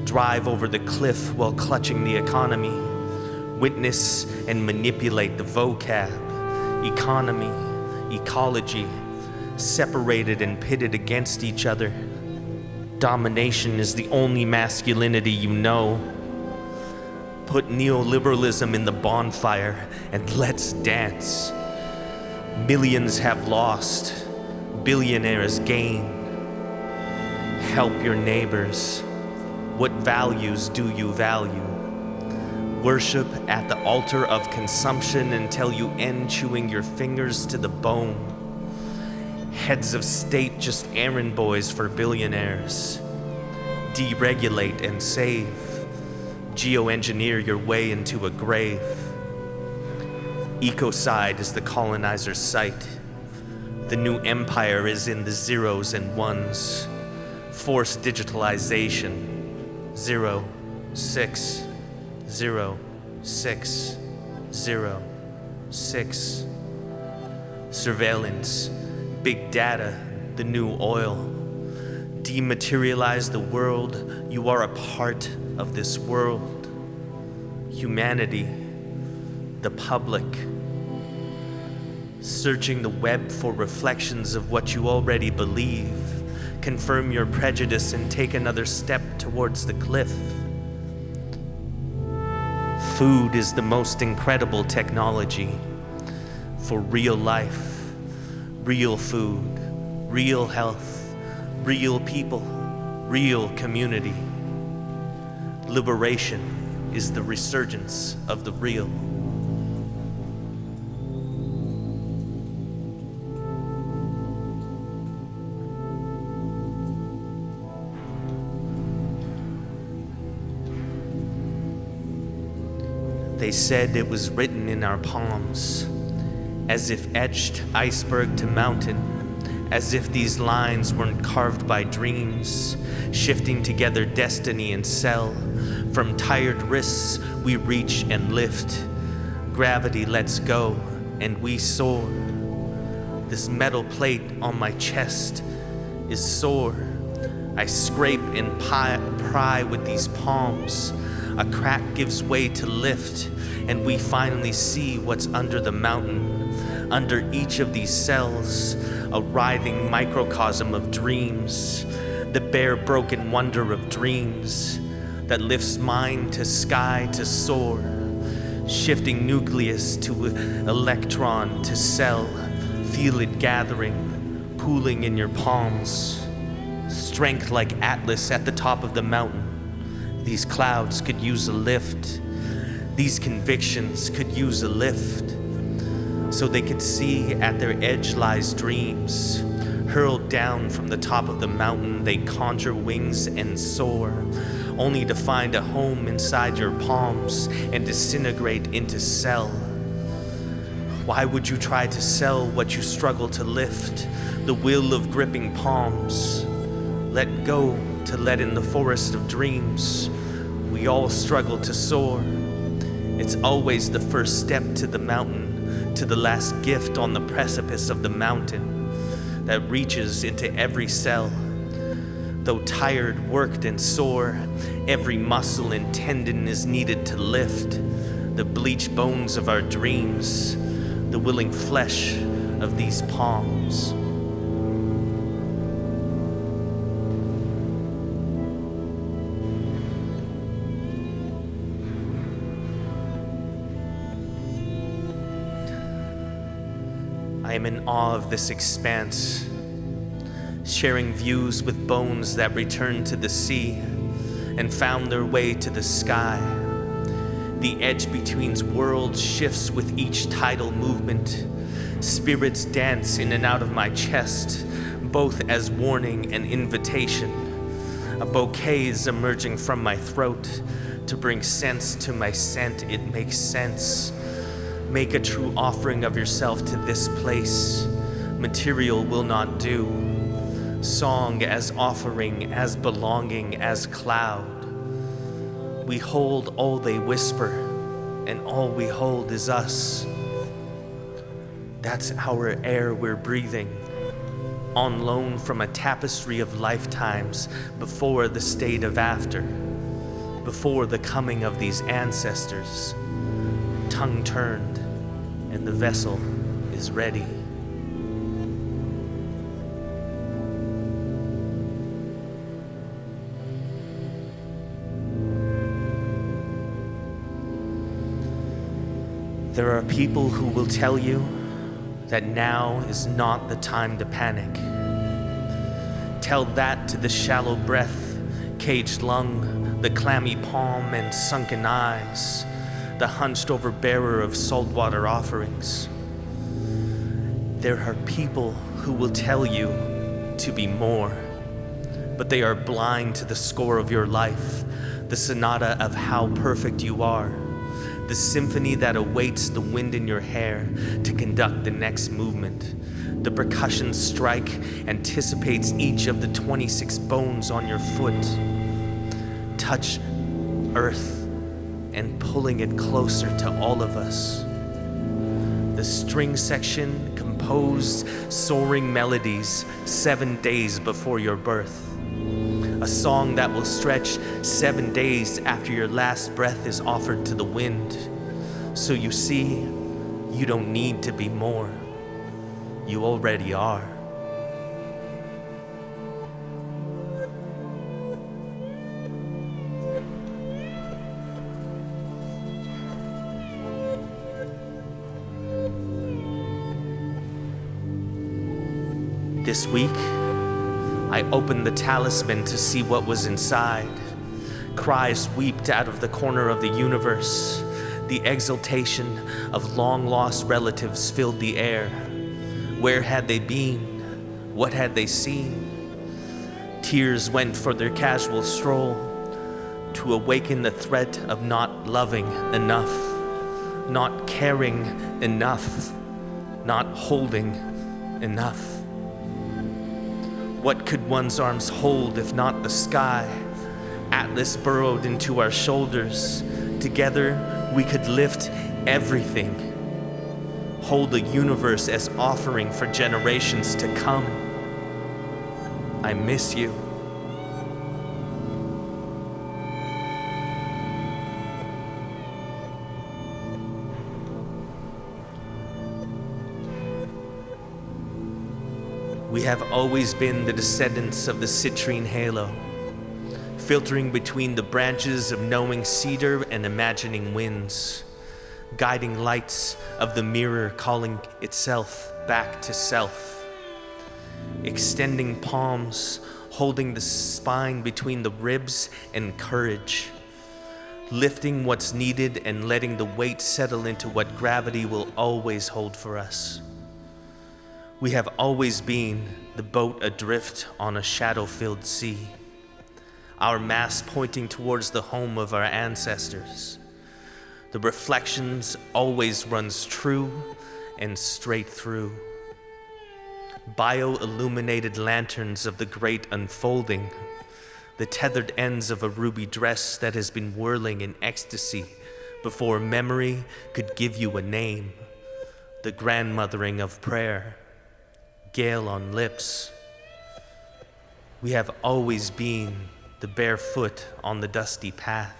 Speaker 6: Drive over the cliff while clutching the economy. Witness and manipulate the vocab, economy, ecology, separated and pitted against each other. Domination is the only masculinity you know. Put neoliberalism in the bonfire and let's dance. Millions have lost, billionaires gain. Help your neighbors. What values do you value? Worship at the altar of consumption until you end chewing your fingers to the bone. Heads of state just errand boys for billionaires. Deregulate and save. Geoengineer your way into a grave. Ecocide is the colonizer's sight. The new empire is in the zeros and ones. Forced digitalization. 0, 6, 0, 6, 0, 6. Surveillance, big data, the new oil. Dematerialize the world. You are a part of this world. Humanity, the public. Searching the web for reflections of what you already believe. Confirm your prejudice and take another step towards the cliff. Food is the most incredible technology for real life, real food, real health, real people, real community. Liberation is the resurgence of the real. They said it was written in our palms, as if etched iceberg to mountain, as if these lines weren't carved by dreams, shifting together destiny and cell. From tired wrists we reach and lift. Gravity lets go and we soar. This metal plate on my chest is sore. I scrape and pry with these palms. A crack gives way to lift, and we finally see what's under the mountain. Under each of these cells, a writhing microcosm of dreams, the bare broken wonder of dreams that lifts mind to sky to soar, shifting nucleus to electron to cell. Feel it gathering, pooling in your palms. Strength like Atlas at the top of the mountain. These clouds could use a lift. These convictions could use a lift. So they could see at their edge lies dreams. Hurled down from the top of the mountain, they conjure wings and soar. only to find a home inside your palms and disintegrate into cell. Why would you try to sell what you struggle to lift? The will of gripping palms. Let go to let in the forest of dreams. We all struggle to soar. It's always the first step to the mountain, to the last gift on the precipice of the mountain that reaches into every cell. Though tired, worked, and sore, every muscle and tendon is needed to lift the bleached bones of our dreams, the willing flesh of these palms. I am in awe of this expanse, sharing views with bones that return to the sea and found their way to the sky. The edge between worlds shifts with each tidal movement. Spirits dance in and out of my chest, both as warning and invitation. A bouquet is emerging from my throat to bring sense to my scent. It makes sense. Make a true offering of yourself to this place. Material will not do. Song as offering, as belonging, as cloud. We hold all they whisper, and all we hold is us. That's our air we're breathing, on loan from a tapestry of lifetimes before the state of after, before the coming of these ancestors. Tongue turned, and the vessel is ready. There are people who will tell you that now is not the time to panic. Tell that to the shallow breath, caged lung, the clammy palm and sunken eyes, the hunched over bearer of saltwater offerings. There are people who will tell you to be more, but they are blind to the score of your life, the sonata of how perfect you are, the symphony that awaits the wind in your hair to conduct the next movement. The percussion strike anticipates each of the 26 bones on your foot. Touch earth and pulling it closer to all of us. The string section composed soaring melodies 7 days before your birth. A song that will stretch 7 days after your last breath is offered to the wind. So you see, you don't need to be more. You already are. This week, I opened the talisman to see what was inside. Cries wept out of the corner of the universe. The exultation of long-lost relatives filled the air. Where had they been? What had they seen? Tears went for their casual stroll to awaken the threat of not loving enough, not caring enough, not holding enough. What could one's arms hold if not the sky? Atlas burrowed into our shoulders. Together, we could lift everything. Hold the universe as offering for generations to come. I miss you. We have always been the descendants of the citrine halo, filtering between the branches of knowing cedar and imagining winds, guiding lights of the mirror calling itself back to self, extending palms, holding the spine between the ribs and courage, lifting what's needed and letting the weight settle into what gravity will always hold for us. We have always been the boat adrift on a shadow-filled sea. our mast pointing towards the home of our ancestors. The reflections always runs true and straight through. Bio-illuminated lanterns of the great unfolding, the tethered ends of a ruby dress that has been whirling in ecstasy before memory could give you a name, the grandmothering of prayer, gale on lips. We have always been the bare foot on the dusty path,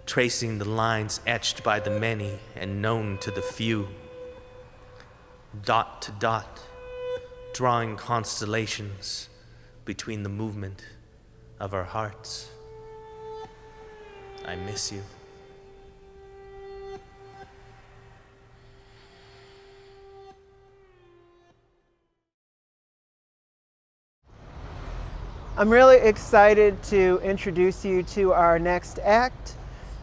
Speaker 6: tracing the lines etched by the many and known to the few, dot to dot, drawing constellations between the movement of our hearts. I miss you.
Speaker 1: I'm really excited to introduce you to our next act,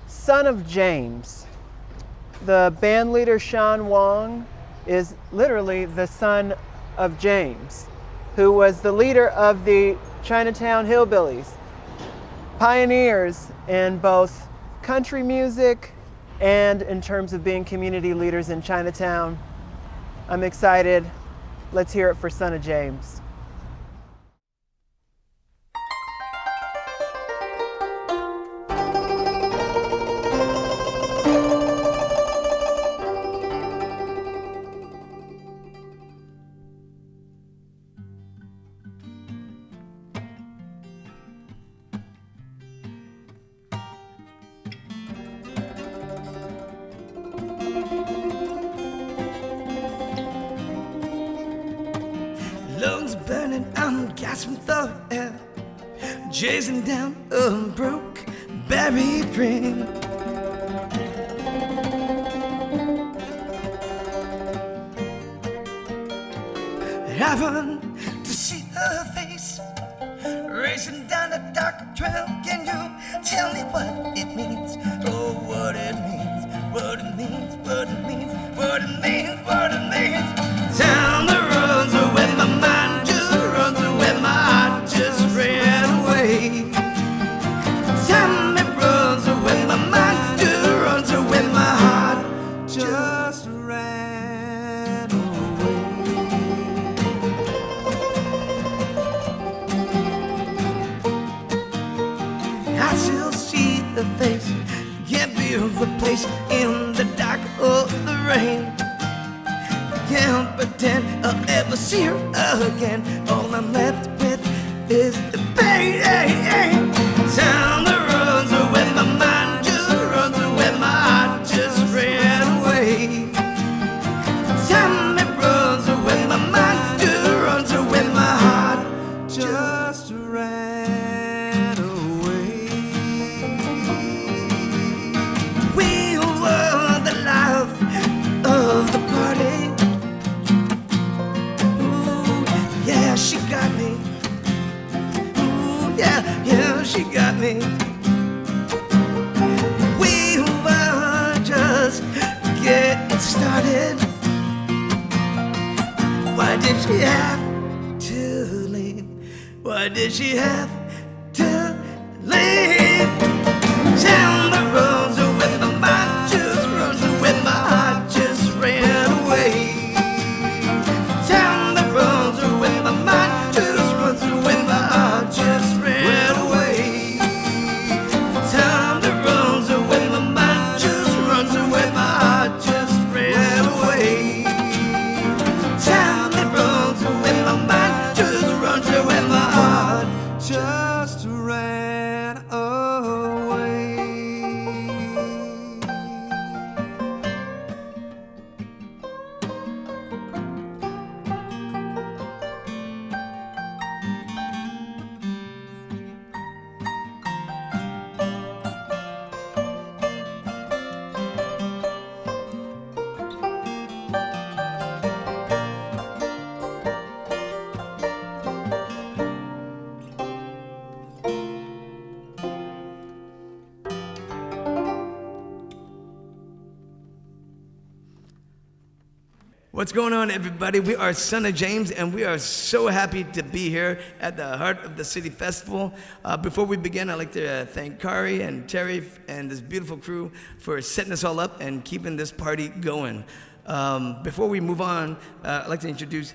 Speaker 1: Son of James. The band leader, Sean Wong, is literally the son of James, who was the leader of the Chinatown Hillbillies, pioneers in both country music and in terms of being community leaders in Chinatown. I'm excited. Let's hear it for Son of James.
Speaker 7: Lungs burning, I'm gasping for air, chasing down a broke, buried dream. I run to see her face, racing down a dark trail. Can you tell me what it means? Oh, what it means, what it means, what it means, what it means, what it means. Down the roads where my mind just runs, where my heart just ran away. Time it runs where my mind just runs, where my heart just ran away. I still see the face, can't be replaced in the dark or the rain. Can't pretend I'll ever see her again. All I'm left with is the pain. Down the roads where my mind just runs, where my heart just ran away. Time it runs where my mind just runs, where my heart just ran away. We were the life of the party. Yeah, she got me. Ooh, yeah, she got me. We were just getting started. Why did she have to leave? Why did she have to leave? Down the roads where my mind just runs, where my heart just ran away. Down the roads where my mind just runs, where my heart just ran away. Down the roads where my mind just runs, where my heart just ran away. Down the roads where my mind just runs, where my heart just What's going on, everybody? We are Son of James, and we are so happy to be here at the Heart of the City Festival. Before we begin, I'd like to thank Kari and Terry and this beautiful crew for setting us all up and keeping this party going. Before we move on, I'd like to introduce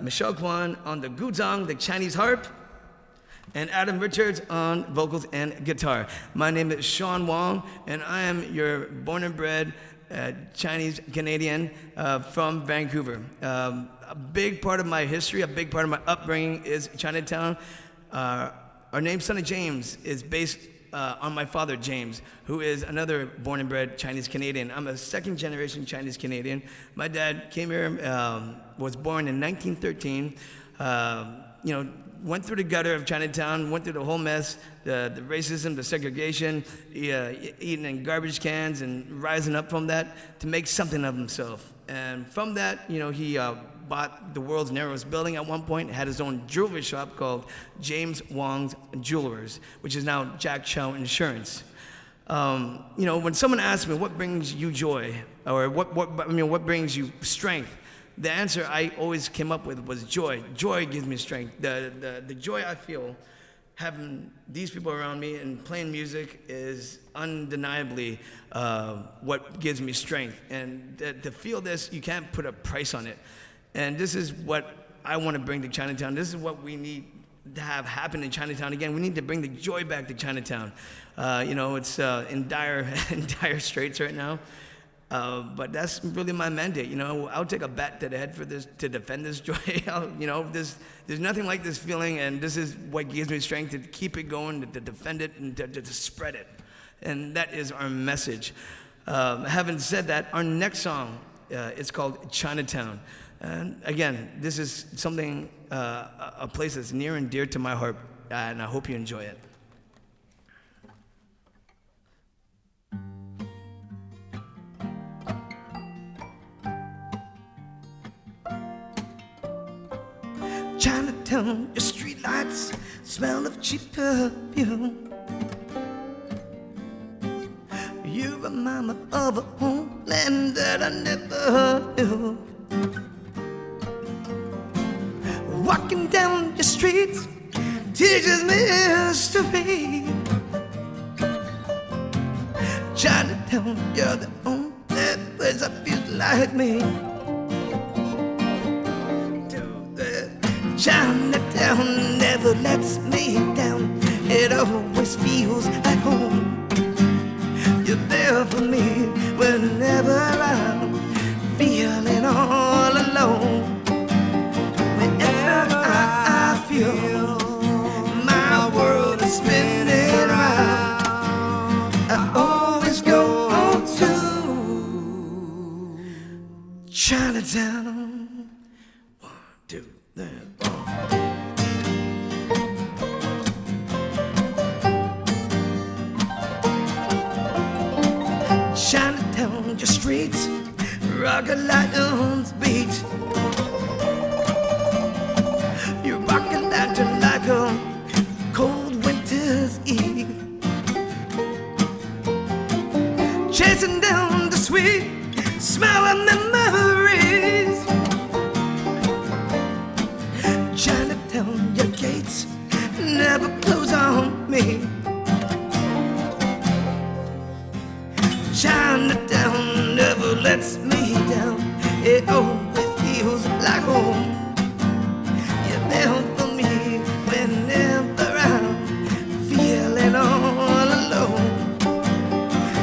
Speaker 7: Michelle Kwan on the guzheng, the Chinese harp, and Adam Richards on vocals and guitar. My name is Sean Wong, and I am your born and bred Chinese Canadian from Vancouver. A big part of my history, a big part of my upbringing is Chinatown. Our name, Son of James, is based on my father, James, who is another born and bred Chinese Canadian. I'm a second generation Chinese Canadian. My dad came here, was born in 1913. Went through the gutter of Chinatown, went through the whole mess, the racism, the segregation, eating in garbage cans and rising up from that to make something of himself. And from that, he bought the world's narrowest building at one point, had his own jewelry shop called James Wong's Jewelers, which is now Jack Chow Insurance. When someone asks me what brings you joy, or what brings you strength, the answer I always came up with was joy. Joy gives me strength. The joy I feel having these people around me and playing music is undeniably what gives me strength. And to feel this, you can't put a price on it. And this is what I want to bring to Chinatown. This is what we need to have happen in Chinatown again. We need to bring the joy back to Chinatown. It's in dire straits right now. But that's really my mandate. I'll take a bat to the head for this, to defend this joy. There's nothing like this feeling, and this is what gives me strength to keep it going, to defend it, and to spread it. And that is our message. Having said that, our next song is called Chinatown. And again, this is something, a place that's near and dear to my heart, and I hope you enjoy it. Chinatown, your streetlights smell of cheap perfume. You remind me of a homeland that I never knew. Walking down your streets teaches me history. Chinatown, you're the only place I feel like me. Chinatown never lets me down. It always feels like home. You're there for me whenever I'm feeling all alone. Whenever I feel my world is spinning around, I always go on to Chinatown. 1, 2, 3, 4. Chinatown, your streets, rocket lions beat. You rock a lantern like a cold winter's eve, chasing down the sweet smell of memories. Chinatown, your gates never close on me. Chinatown never lets me down. It always feels like home. You're there for me whenever I'm feeling all alone.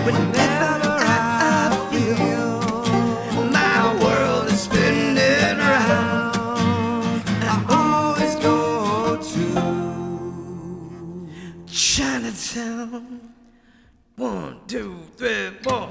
Speaker 7: Whenever I feel my world is spinning around, I always go to Chinatown. 1, 2, 3, 4.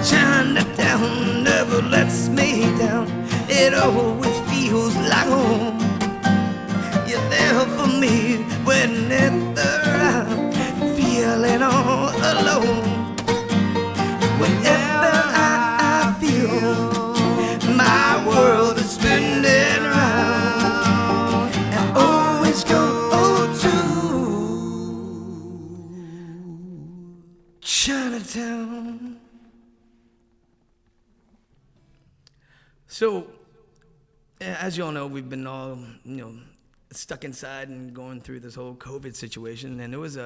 Speaker 7: Chinatown never lets me down. It always feels feels like home. You're there for me whenever I'm feeling all alone. Whenever I feel my world is spinning round, and always go to Chinatown. So, as you all know, we've been all, stuck inside and going through this whole COVID situation. And there was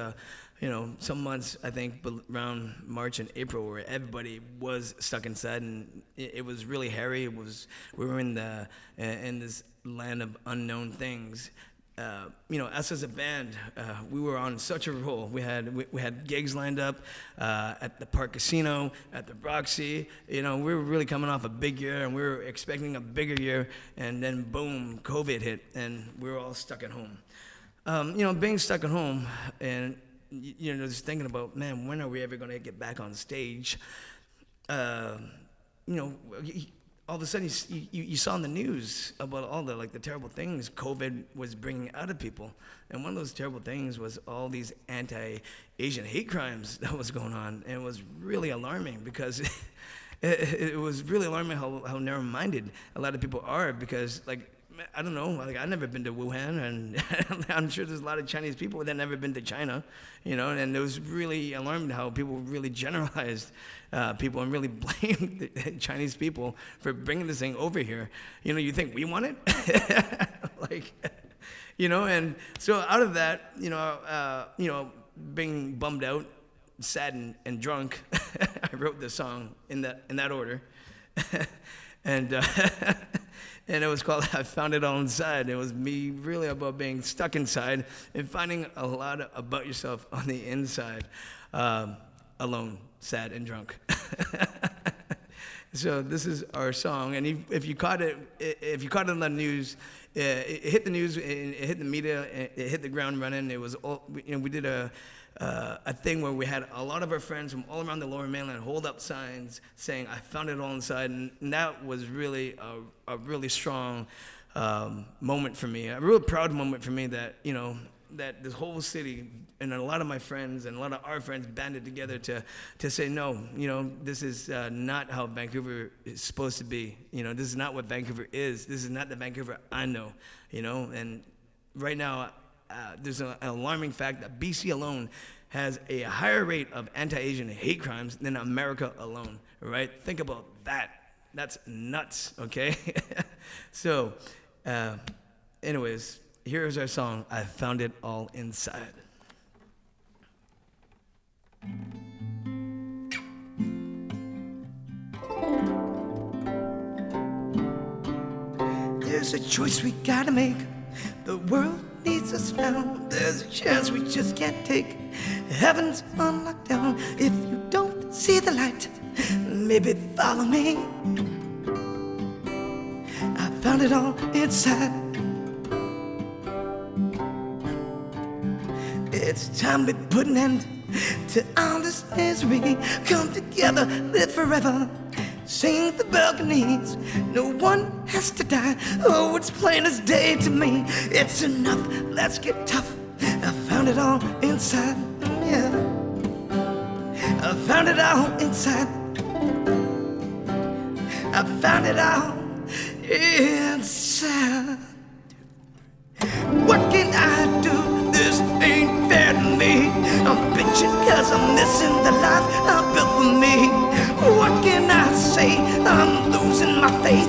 Speaker 7: some months, I think, around March and April, where everybody was stuck inside, and it was really hairy. We were in this land of unknown things. Us as a band, we were on such a roll. We had gigs lined up at the Park Casino, at the Roxy. We were really coming off a big year, and we were expecting a bigger year. And then boom, COVID hit, and we were all stuck at home. Being stuck at home, and just thinking about, man, when are we ever going to get back on stage? All of a sudden you saw in the news about all the terrible things COVID was bringing out of people. And one of those terrible things was all these anti-Asian hate crimes that was going on. And it was really alarming because it was really alarming how narrow-minded a lot of people are, because I don't know, I've never been to Wuhan, and I'm sure there's a lot of Chinese people that never been to China, and it was really alarming how people really generalized people and really blamed the Chinese people for bringing this thing over here. You think we want it? And so out of that, being bummed out, sad and drunk, I wrote this song in that order. And it was called I Found It All Inside. It was me really about being stuck inside and finding a lot about yourself on the inside, alone, sad, and drunk. So this is our song, and if you caught it on the news, it hit the news, it hit the media, it hit the ground running. It was all, we did a thing where we had a lot of our friends from all around the Lower Mainland hold up signs saying, I found it all inside, and that was really a really strong moment for me, a real proud moment for me that, that this whole city and a lot of my friends and a lot of our friends banded together to say, no, this is not how Vancouver is supposed to be. This is not what Vancouver is. This is not the Vancouver I know, and right now, there's an alarming fact that BC alone has a higher rate of anti-Asian hate crimes than America alone, right? Think about that. That's nuts, okay? So, anyways, here's our song, I Found It All Inside. There's a choice we gotta make. The world needs us now. There's a chance we just can't take. Heaven's on lockdown. If you don't see the light, maybe follow me. I found it all inside. It's time we put an end to all this misery. Come together, live forever. Sing the balconies, no one has to die. Oh, it's plain as day to me. It's enough, let's get tough. I found it all inside, yeah. I found it all inside. I found it all inside. What can I do? This ain't fair to me. I'm bitching cause I'm missing the life I built for me. What can I say? I'm losing my faith.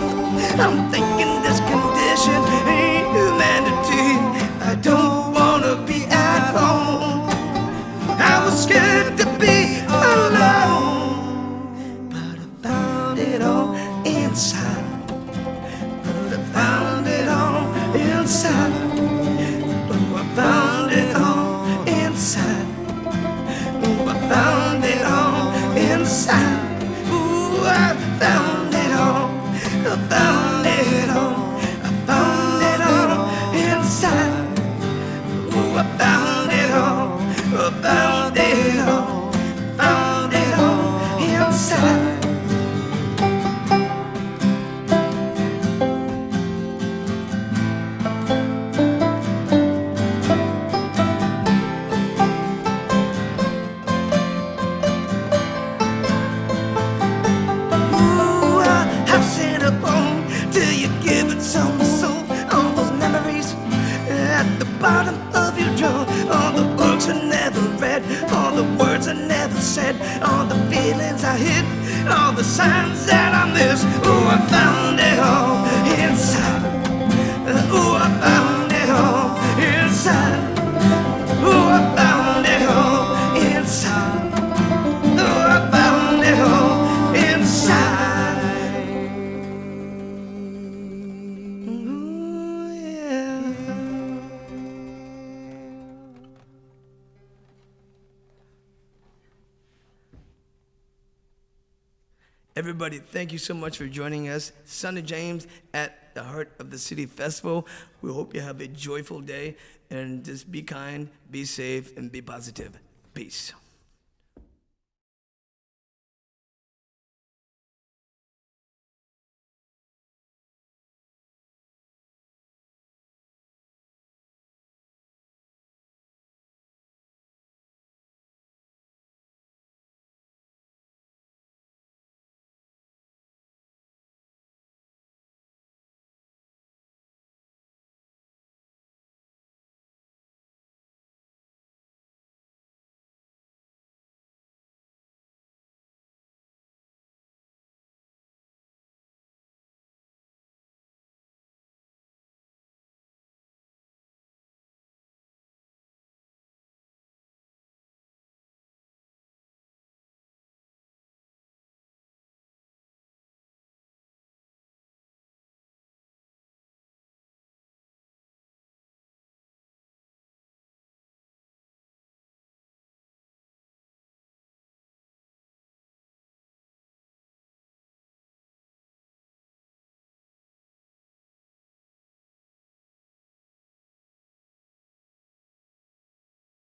Speaker 7: I'm thinking this condition ain't humanity. I don't wanna be at home. I was scared to be alone, but I found it all inside. But I found it all inside. But I found it all inside. Oh, I found it all inside. Ooh, I found it all. I found it all. I found it all inside. Ooh, I found it all. I found it all. Found it all inside. feelings I hid, all the signs that I missed. Oh, I found it all inside. Oh, I found it all inside. Oh, I found it all inside. Oh, I found it all inside. Ooh, yeah. Everybody, thank you so much for joining us. Son of James at the Heart of the City Festival. We hope you have a joyful day, and just be kind, be safe, and be positive. Peace.